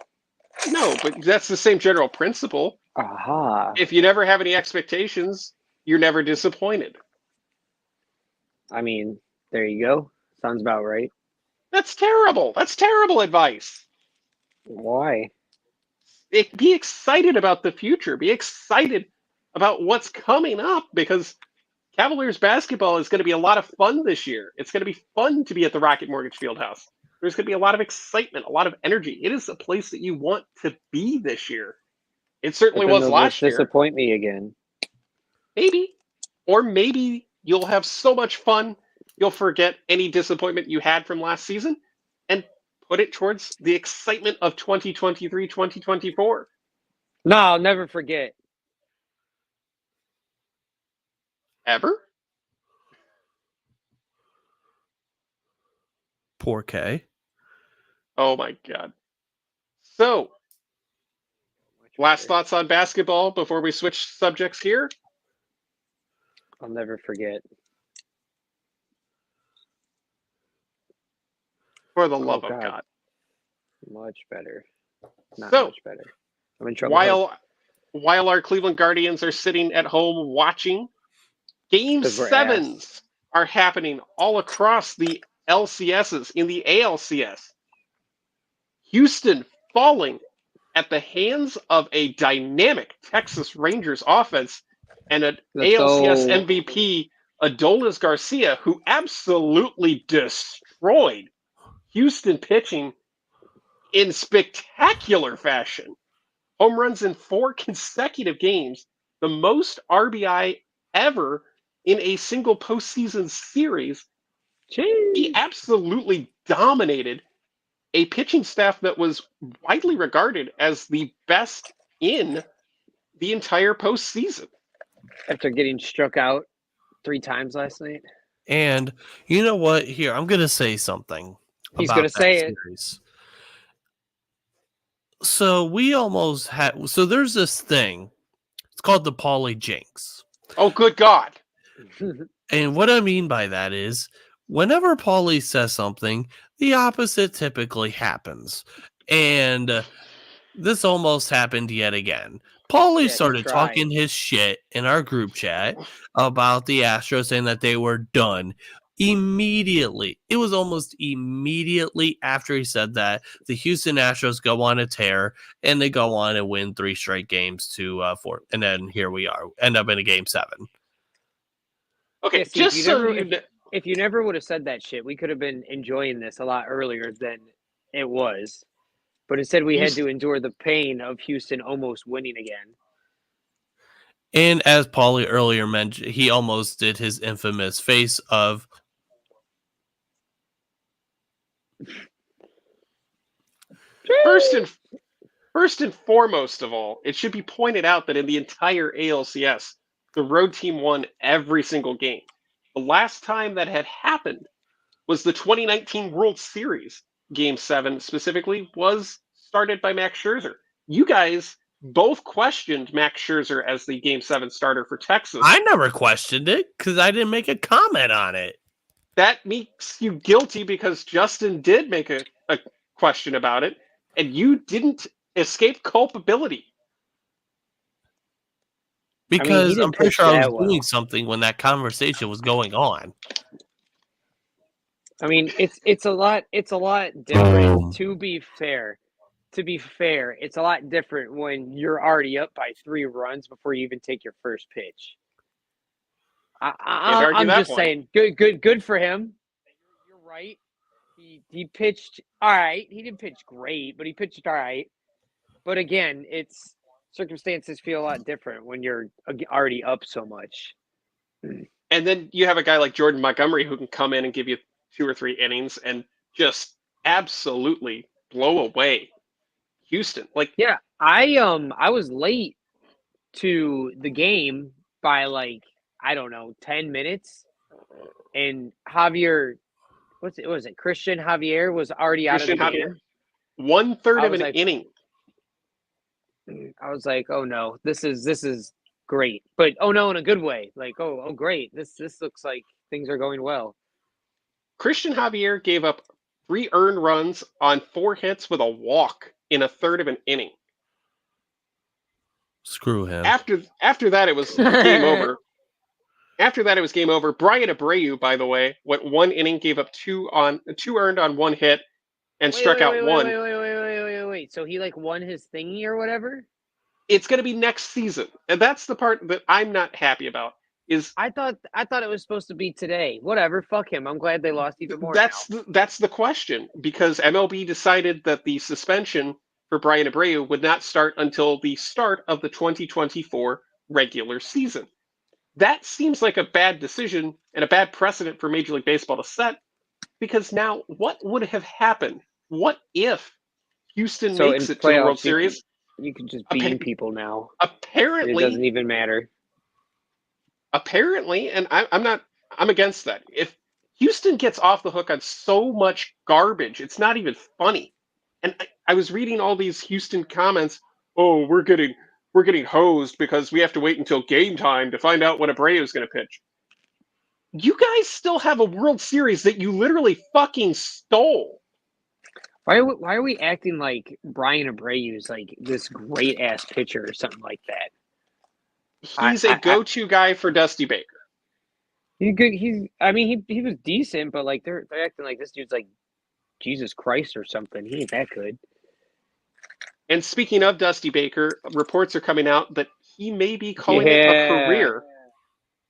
no, but that's the same general principle. Aha. If you never have any expectations, you're never disappointed. I mean, there you go. Sounds about right. That's terrible. That's terrible advice. Why? Be excited about the future. Be excited about what's coming up, because Cavaliers basketball is going to be a lot of fun this year. It's going to be fun to be at the Rocket Mortgage Fieldhouse. There's going to be a lot of excitement, a lot of energy. It is a place that you want to be this year. It certainly But then was they'll last just year. disappoint me again. Maybe. Or maybe you'll have so much fun, you'll forget any disappointment you had from last season and put it towards the excitement of 2023-2024. No, I'll never forget. Ever? Poor K. Oh my God. So, last thoughts on basketball before we switch subjects here? I'll never forget. For the love of God. God. Much better. Not So, much better. I'm in trouble. while our Cleveland Guardians are sitting at home watching, Game 'Cause we're 7s are happening all across the LCSs in the ALCS. Houston falling at the hands of a dynamic Texas Rangers offense and an Let's ALCS go. MVP, Adolis Garcia, who absolutely destroyed Houston pitching in spectacular fashion. Home runs in 4 consecutive games, the most RBI ever in a single postseason series. He Jeez. absolutely dominated a pitching staff that was widely regarded as the best in the entire postseason. After getting struck out 3 times last night. And you know what? Here, I'm going to say something. He's about gonna that say it. series. So we almost had. So there's this thing. It's called the Pauly Jinx. Oh, good God. And what I mean by that is, whenever Pauly says something, the opposite typically happens. And this almost happened yet again. Pauly Yeah, he started tried. talking his shit in our group chat about the Astros, saying that they were done. Immediately, it was almost immediately after he said that, the Houston Astros go on a tear and they go on and win 3 straight games to 4. And then here we are, end up in a game 7. Okay, Yeah, see, just if you so never- you know, If you never would have said that shit, we could have been enjoying this a lot earlier than it was. But instead, we had to endure the pain of Houston almost winning again. And as Paulie earlier mentioned, he almost did his infamous face of First and foremost of all, it should be pointed out that in the entire ALCS, the road team won every single game. The last time that had happened was the 2019 World Series. Game 7 specifically was started by Max Scherzer. You guys both questioned Max Scherzer as the Game 7 starter for Texas. I never questioned it because I didn't make a comment on it. That makes you guilty because Justin did make a question about it, and you didn't escape culpability. Because didn't I'm pretty pitch sure I was that well. doing something when that conversation was going on. I mean, it's a lot different. To be fair, it's a lot different when you're already up by 3 runs before you even take your first pitch. I'm just saying, good for him. You're right. He pitched all right. He didn't pitch great, but he pitched all right. But again, it's circumstances feel a lot different when you're already up so much. And then you have a guy like Jordan Montgomery who can come in and give you 2 or 3 innings and just absolutely blow away Houston. Like, yeah, I was late to the game by like, I don't know, 10 minutes, and Javier, was it Christian Javier was already out of the game. 1/3 of an inning. I was like, oh no, this is great, but oh no, in a good way. Like, oh great, this looks like things are going well. Christian Javier gave up 3 earned runs on 4 hits with a walk in 1/3 of an inning. Screw him. After that, it was game over. After that, it was game over. Brian Abreu, by the way, went 1 inning, gave up 2 earned on 1 hit, and struck out 1. Wait. So he like won his thingy or whatever? It's going to be next season, and that's the part that I'm not happy about. I thought it was supposed to be today. Whatever, fuck him. I'm glad they lost even more. That's the question, because MLB decided that the suspension for Brian Abreu would not start until the start of the 2024 regular season. That seems like a bad decision and a bad precedent for Major League Baseball to set, because now what would have happened? What if Houston makes it to the World Series? You can just beam people now. Apparently, it doesn't even matter. Apparently, and I'm against that. If Houston gets off the hook on so much garbage, it's not even funny. And I was reading all these Houston comments. Oh, we're getting hosed because we have to wait until game time to find out when Abreu is going to pitch. You guys still have a World Series that you literally fucking stole. Why are we acting like Brian Abreu is like this great ass pitcher or something like that? He's a go-to guy for Dusty Baker. He's good. He was decent, but like they're acting like this dude's like Jesus Christ or something. He ain't that good. And speaking of Dusty Baker, reports are coming out that he may be calling it a career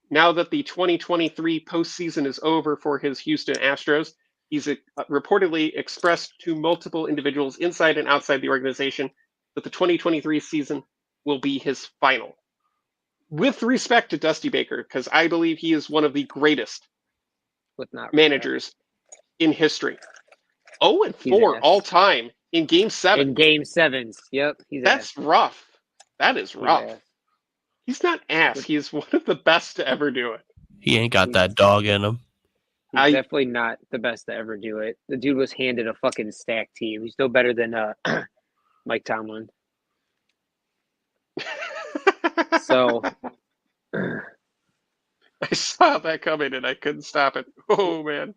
now that the 2023 postseason is over for his Houston Astros. He's reportedly expressed to multiple individuals inside and outside the organization that the 2023 season will be his final. With respect to Dusty Baker, because I believe he is one of the greatest managers in history. 0-4 all time in Game 7. In Game 7s, yep. That's rough. That is rough. He's not ass. He's one of the best to ever do it. He ain't got that dog in him. He's definitely not the best to ever do it. The dude was handed a fucking stack team. He's no better than Mike Tomlin. So I saw that coming and I couldn't stop it. Oh man.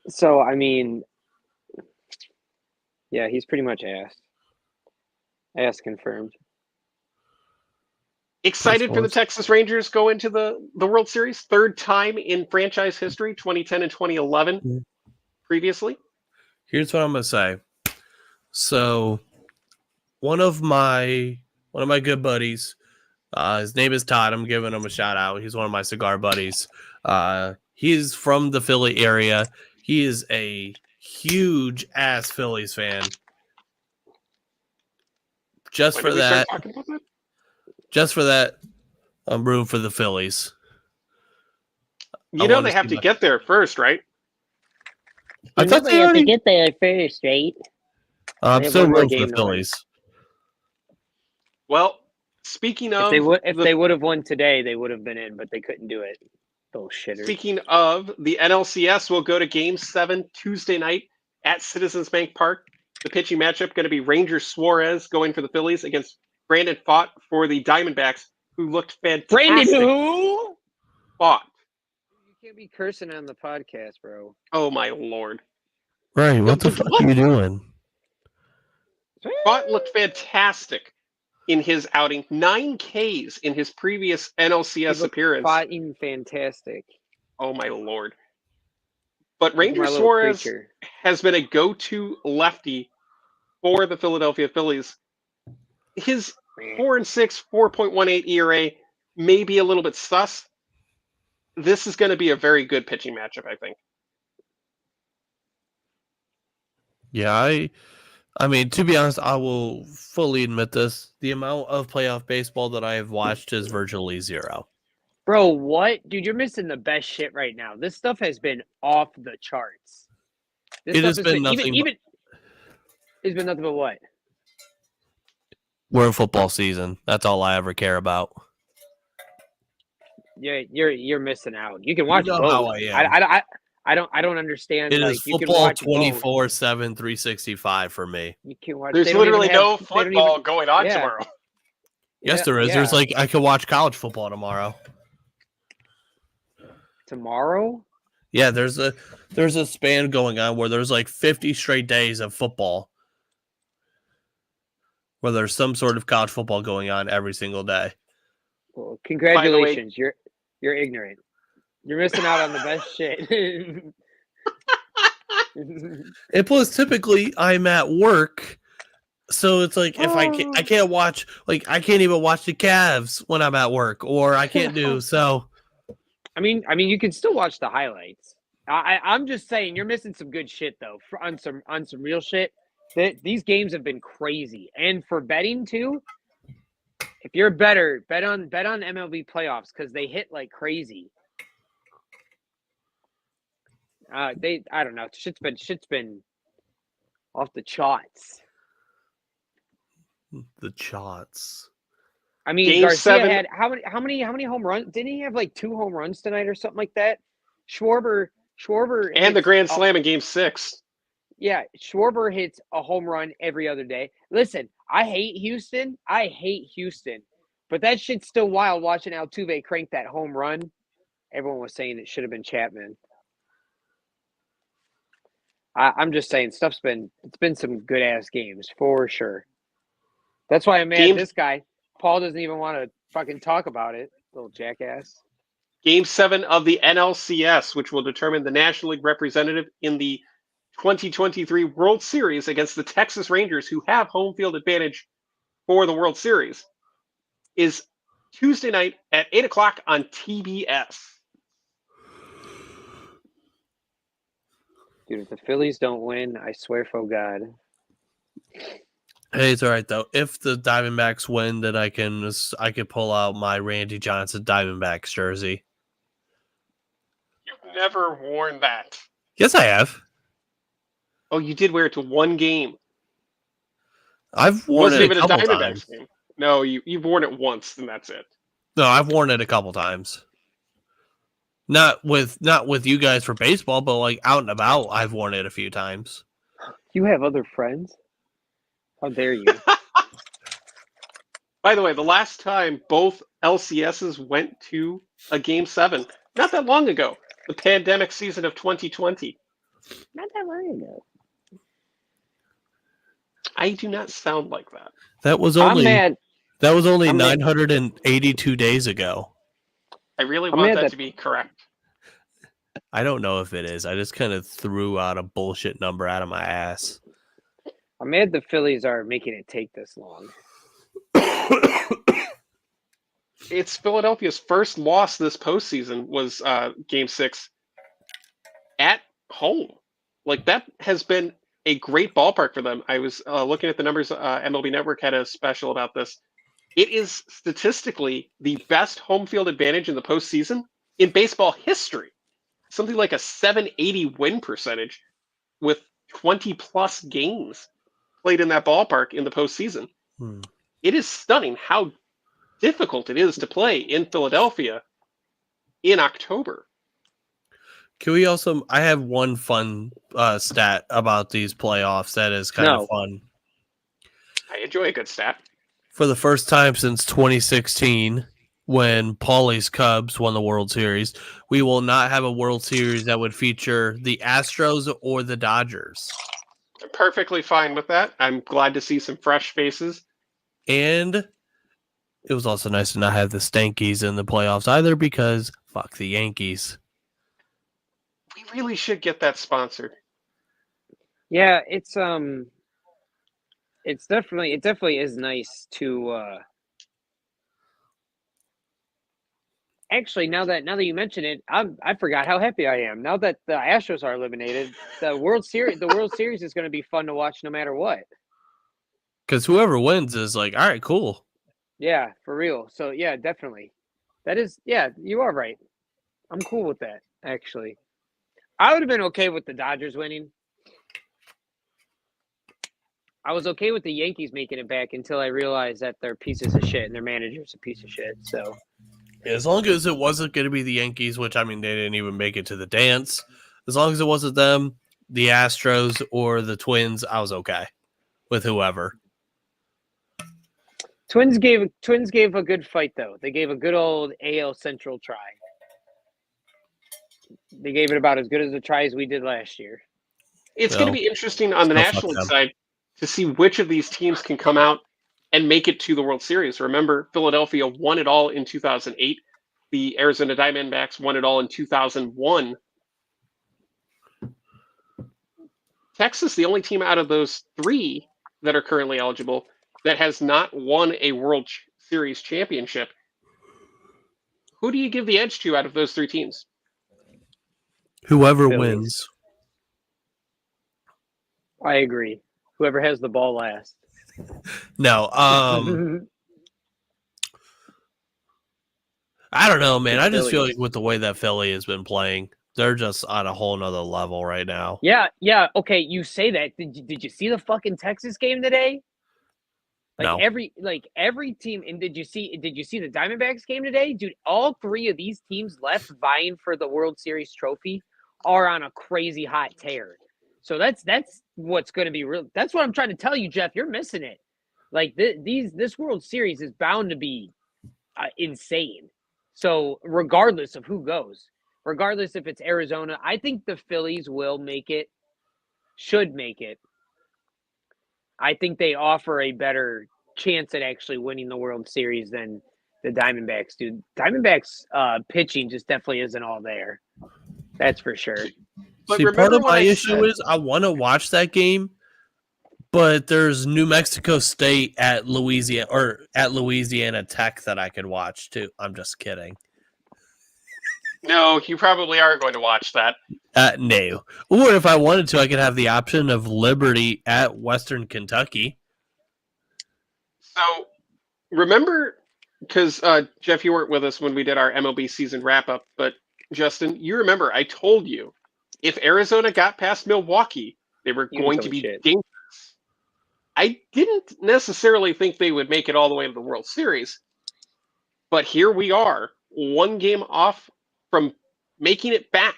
So I mean, yeah, he's pretty much ass. Ass confirmed. Excited for the Texas Rangers go into the World Series? 3rd time in franchise history, 2010 and 2011 previously. Here's what I'm going to say. So one of my good buddies, his name is Todd. I'm giving him a shout out. He's one of my cigar buddies. He's from the Philly area. He is a huge ass Phillies fan. Just for that. Just for that, I'm rooting for the Phillies. You know they have to get there first, right? I thought they have to already. get there first, right? I'm They have still one more rooting for game the to win. Phillies. Well, If they would have won today, they would have been in, but they couldn't do it. Bullshitters. Speaking of, the NLCS will go to Game 7 Tuesday night at Citizens Bank Park. The pitching matchup going to be Ranger Suarez going for the Phillies against Brandon Pfaadt for the Diamondbacks, who looked fantastic. Brandon who? Pfaadt. You can't be cursing on the podcast, bro. Oh my lord! Right, what the fuck are you doing? Pfaadt looked fantastic in his outing. 9 Ks in his previous NLCS appearance. Fighting fantastic. Oh my lord! But Ranger Suarez has been a go-to lefty for the Philadelphia Phillies. His 4-6, 4.18 ERA may be a little bit sus. This is going to be a very good pitching matchup, I think. Yeah, I mean, to be honest, I will fully admit this. The amount of playoff baseball that I have watched is virtually zero. Bro, what? Dude, you're missing the best shit right now. This stuff has been off the charts. It has been nothing it's been nothing but what? We're in football season. That's all I ever care about. Yeah, you're missing out. You can watch both. How I am. I don't understand. It is football 24/7, 365 for me. You can watch. There's literally no football going on tomorrow. Yes, there is. Yeah. There's I could watch college football tomorrow. Tomorrow? Yeah, there's a span going on where there's 50 straight days of football, where there's some sort of college football going on every single day. Well, congratulations. You're ignorant. You're missing out on the best shit. And plus, typically I'm at work, so it's if I can't watch, I can't even watch the Cavs when I'm at work, or I can't do so. I mean, you can still watch the highlights. I'm just saying you're missing some good shit though. On some real shit. These games have been crazy, and for betting too. If you're better, bet on MLB playoffs because they hit like crazy. I don't know. Shit's been off the charts. The charts. I mean, Game Garcia 7 had how many home runs? Didn't he have 2 home runs tonight or something like that? Schwarber and the grand slam in Game 6. Yeah, Schwarber hits a home run every other day. Listen, I hate Houston, but that shit's still wild watching Altuve crank that home run. Everyone was saying it should have been Chapman. I'm just saying it's been some good ass games for sure. That's why I'm mad at this guy. Paul doesn't even want to fucking talk about it, little jackass. Game 7 of the NLCS, which will determine the National League representative in the 2023 World Series against the Texas Rangers, who have home field advantage for the World Series, is Tuesday night at 8 o'clock on TBS. Dude, if the Phillies don't win, I swear for God. Hey, it's all right though. If the Diamondbacks win, then I can pull out my Randy Johnson Diamondbacks jersey. You've never worn that. Yes, I have. Oh, you did wear it to one game. I've worn it a couple times. Game. No, you've worn it once, and that's it. No, I've worn it a couple times. Not with you guys for baseball, but out and about, I've worn it a few times. You have other friends? How dare you? By the way, the last time both LCSs went to a Game 7, not that long ago, the pandemic season of 2020. Not that long ago. I do not sound like that. That was only 982 days ago. I really want that to be correct. I don't know if it is. I just kind of threw out a bullshit number out of my ass. I'm mad the Phillies are making it take this long. It's Philadelphia's first loss this postseason was Game 6 at home. That has been a great ballpark for them. I was looking at the numbers. MLB Network had a special about this. It is statistically the best home field advantage in the postseason in baseball history. Something like a 780 win percentage with 20 plus games played in that ballpark in the postseason. It is stunning how difficult it is to play in Philadelphia in October. Can we also? I have one fun stat about these playoffs that is kind of fun. I enjoy a good stat. For the first time since 2016, when Paulie's Cubs won the World Series, we will not have a World Series that would feature the Astros or the Dodgers. I'm perfectly fine with that. I'm glad to see some fresh faces. And it was also nice to not have the Stankies in the playoffs either, because fuck the Yankees. We really should get that sponsored. Yeah, it definitely is nice to actually now that you mention it, I forgot how happy I am. Now that the Astros are eliminated, the World Series is going to be fun to watch no matter what. Because whoever wins is like, all right, cool. Yeah, for real. So yeah, definitely. That is, yeah, you are right. I'm cool with that, actually. I would have been okay with the Dodgers winning. I was okay with the Yankees making it back until I realized that they're pieces of shit and their manager's a piece of shit. So as long as it wasn't going to be the Yankees, which I mean they didn't even make it to the dance. As long as it wasn't them, the Astros or the Twins, I was okay with whoever. Twins gave a good fight though. They gave a good old AL Central try. They gave it about as good as a try as we did last year. It's going to be interesting on the National League side to see which of these teams can come out and make it to the World Series. Remember, Philadelphia won it all in 2008. The Arizona Diamondbacks won it all in 2001. Texas, the only team out of those three that are currently eligible that has not won a World Series championship. Who do you give the edge to out of those three teams? Whoever wins. I agree. Whoever has the ball last. No, I don't know, man. I just feel like with the way that Philly has been playing, they're just on a whole nother level right now. Yeah. Okay, you say that. Did you see the fucking Texas game today? No. Every team, and did you see the Diamondbacks game today? Dude, all three of these teams left vying for the World Series trophy are on a crazy hot tear. So that's what's going to be real. That's what I'm trying to tell you, Jeff. You're missing it. Like this World Series is bound to be insane. So regardless of who goes, regardless if it's Arizona, I think the Phillies will make it, should make it. I think they offer a better chance at actually winning the World Series than the Diamondbacks do. Diamondbacks pitching just definitely isn't all there. That's for sure. But see, part of my issue is I want to watch that game, but there's New Mexico State at Louisiana Tech that I could watch too. I'm just kidding. No, you probably are going to watch that. No. Or if I wanted to, I could have the option of Liberty at Western Kentucky. So, remember, because Jeff, you weren't with us when we did our MLB season wrap-up, but Justin, you remember I told you if Arizona got past Milwaukee, they were going to be dangerous. I didn't necessarily think they would make it all the way to the World Series, but here we are, one game off from making it back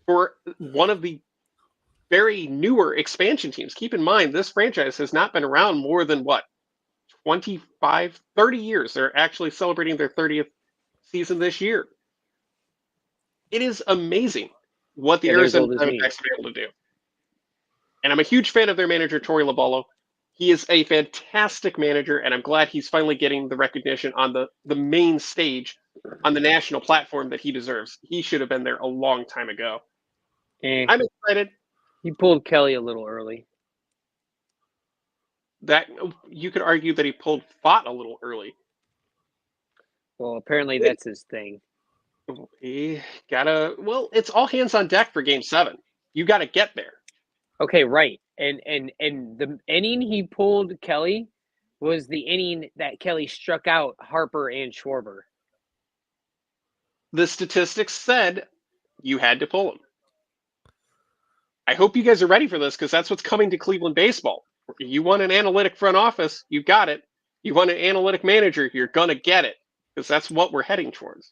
for one of the very newer expansion teams. Keep in mind, this franchise has not been around more than, 25, 30 years. They're actually celebrating their 30th season this year. It is amazing what the Arizona Diamondbacks have been able to do. And I'm a huge fan of their manager, Torey Loballo. He is a fantastic manager, and I'm glad he's finally getting the recognition on the main stage, on the national platform that he deserves. He should have been there a long time ago. I'm excited. He pulled Kelly a little early. That you could argue that he pulled Fott a little early. Well, apparently that's his thing. It's all hands on deck for Game 7. You got to get there. Okay, right. And the inning he pulled Kelly, was the inning that Kelly struck out Harper and Schwarber. The statistics said you had to pull him. I hope you guys are ready for this because that's what's coming to Cleveland baseball. You want an analytic front office, you got it. You want an analytic manager, you're going to get it because that's what we're heading towards.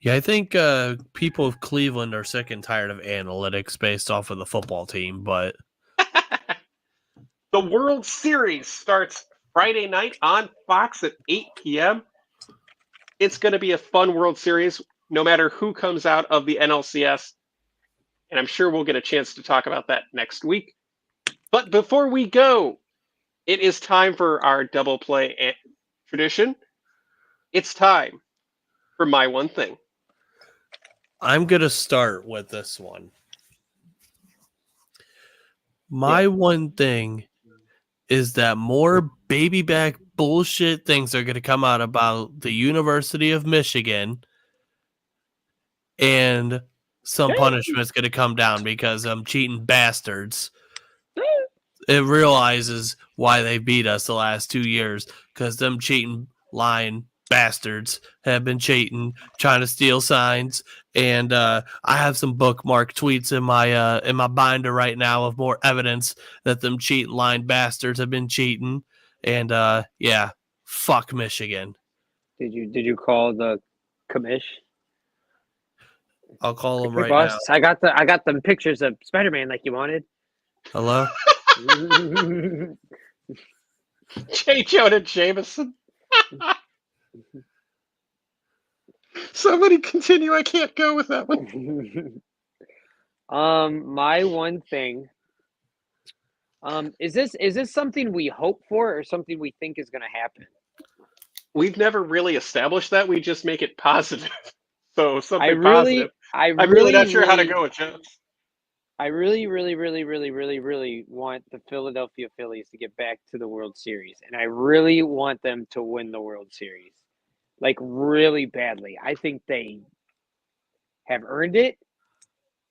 Yeah, I think people of Cleveland are sick and tired of analytics based off of the football team, but The World Series starts Friday night on Fox at 8 p.m. It's going to be a fun World Series, no matter who comes out of the NLCS. And I'm sure we'll get a chance to talk about that next week. But before we go, it is time for our double play tradition. It's time for my one thing. I'm going to start with this one. My one thing is that more baby back bullshit things are going to come out about the University of Michigan, and some punishment's going to come down because cheating bastards. It realizes why they beat us the last 2 years, because them cheating lying bastards have been cheating, trying to steal signs, and I have some bookmark tweets in my binder right now of more evidence that them cheating lying bastards have been cheating. And yeah, fuck Michigan. Did you call the commish? I'll call them right boss, now. I got them pictures of Spider-Man like you wanted. Hello? J. Jonah Jameson. Somebody continue. I can't go with that one. My one thing. Is this something we hope for or something we think is going to happen? We've never really established that. We just make it positive. So something positive. I'm really not sure how to go with jokes. I really want the Philadelphia Phillies to get back to the World Series. And I really want them to win the World Series. Like, really badly. I think they have earned it.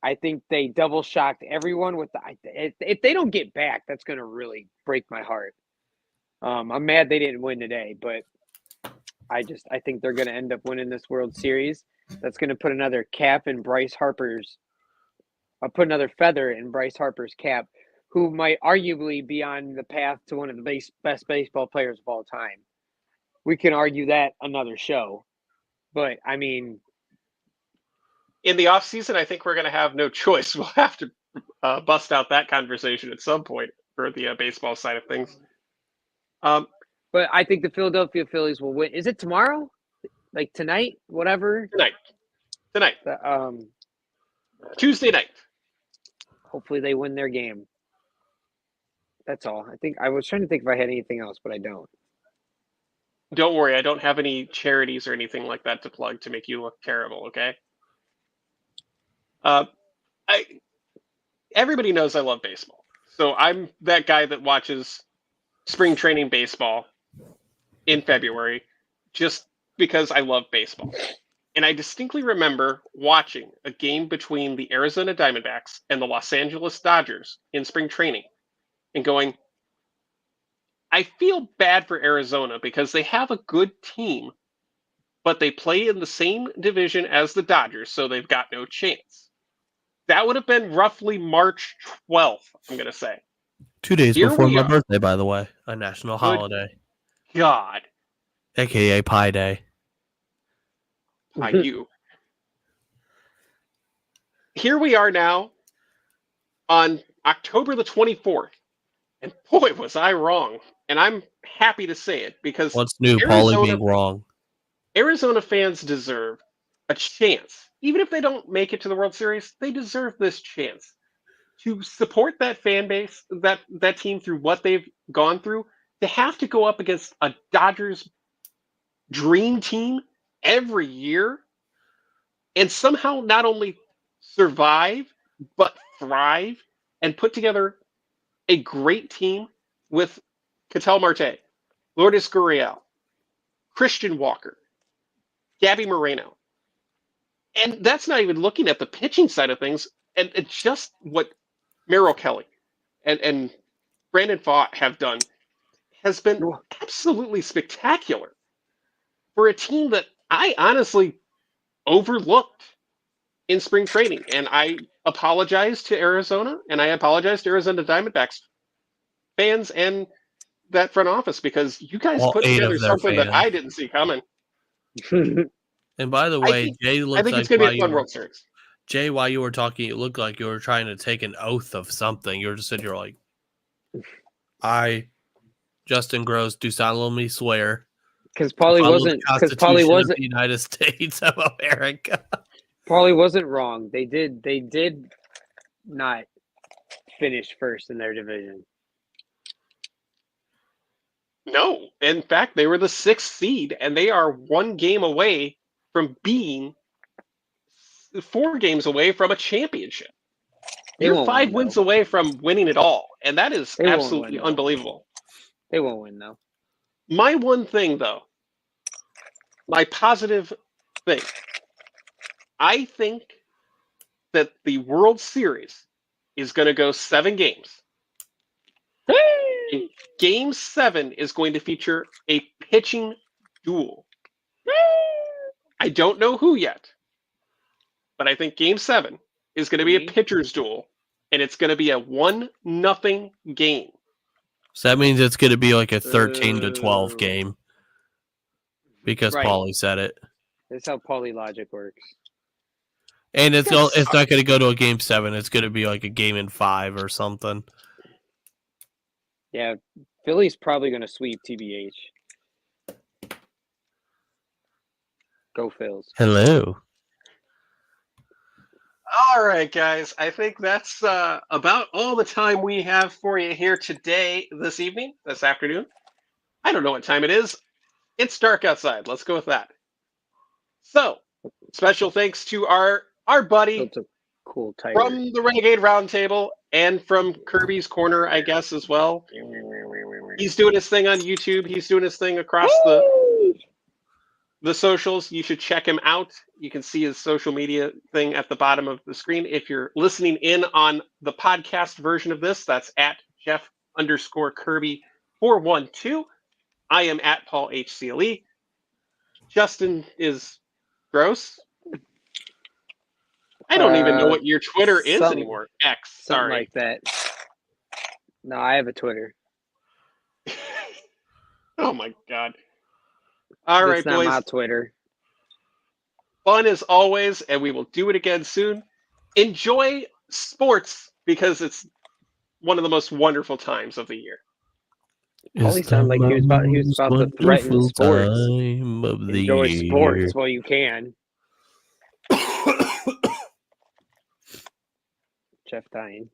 I think they double shocked everyone with if they don't get back, that's going to really break my heart. I'm mad they didn't win today, but I think they're going to end up winning this World Series. That's going to put another cap in Bryce Harper's. I'll put another feather in Bryce Harper's cap, who might arguably be on the path to one of the best baseball players of all time. We can argue that another show, but I mean, in the off season, I think we're going to have no choice. We'll have to bust out that conversation at some point for the baseball side of things. But I think the Philadelphia Phillies will win. Is it tomorrow? Like tonight? Whatever. Tonight. Tuesday night. Hopefully they win their game. That's all. I think I was trying to think if I had anything else, but I don't. Don't worry, I don't have any charities or anything like that to plug to make you look terrible, okay? Everybody knows I love baseball. So I'm that guy that watches spring training baseball in February just because I love baseball. And I distinctly remember watching a game between the Arizona Diamondbacks and the Los Angeles Dodgers in spring training and going, I feel bad for Arizona because they have a good team, but they play in the same division as the Dodgers, so they've got no chance. That would have been roughly March 12th, I'm going to say. 2 days before my birthday, by the way. A national holiday. God. AKA Pie Day. Pie you. Here we are now on October the 24th. And boy, was I wrong. And I'm happy to say it because what's new, Paulie being wrong? Arizona fans deserve a chance. Even if they don't make it to the World Series, they deserve this chance to support that fan base, that team through what they've gone through, to have to go up against a Dodgers dream team every year and somehow not only survive, but thrive and put together a great team with Ketel Marte, Lourdes Gurriel, Christian Walker, Gabby Moreno. And that's not even looking at the pitching side of things. And it's just what Merrill Kelly and Brandon Pfaadt have done has been absolutely spectacular for a team that I honestly overlooked in spring training. And I apologize to Arizona, and I apologize to Arizona Diamondbacks fans and that front office, because you guys All put 8 together of their something that fans. I didn't see coming. And by the I way, think, Jay I looks think like it's going to be a fun World Series. Jay, while you were talking, it looked like you were trying to take an oath of something. You were just sitting here like, I, Justin Gross, do solemnly swear. Because Paulie follow wasn't. the Because Constitution Paulie of wasn't. the United States of America. Paulie wasn't wrong. They did not finish first in their division. No, in fact, they were the 6th seed, and they are 1 game away from being 4 games away from a championship. They You're won't 5 win, wins though. away from winning it all, and that is They won't absolutely win, though. unbelievable. They won't win, though. My one thing, though, my positive thing, I think that the World Series is going to go 7 games. And Game 7 is going to feature a pitching duel. I don't know who yet, but I think Game 7 is going to be a pitcher's duel, and it's going to be a 1-0 game. So that means it's going to be like a 13-12 game. Because Right. Paulie said it. That's how Paulie logic works. And it's not going to go to a game 7. It's going to be like a game in 5 or something. Yeah, Philly's probably going to sweep TBH. Go Phils. Hello. All right, guys. I think that's about all the time we have for you here today, this evening, this afternoon. I don't know what time it is. It's dark outside. Let's go with that. So, special thanks to our buddy That's a cool tiger. from the Renegade Roundtable and from Kirby's Corner, I guess, as well. He's doing his thing on YouTube. He's doing his thing across the socials. You should check him out. You can see his social media thing at the bottom of the screen. If you're listening in on the podcast version of this, that's at Jeff_Kirby412. I am at Paul HCLE. Justin is gross. I don't even know what your Twitter is anymore. X. Something Sorry. like that. No, I have a Twitter. Oh my God. All right, It's not boys. my Twitter. Fun as always, and we will do it again soon. Enjoy sports because it's one of the most wonderful times of the year. Paulie sounded like he was about to threaten sports. Enjoy sports while you can. Jeff dying.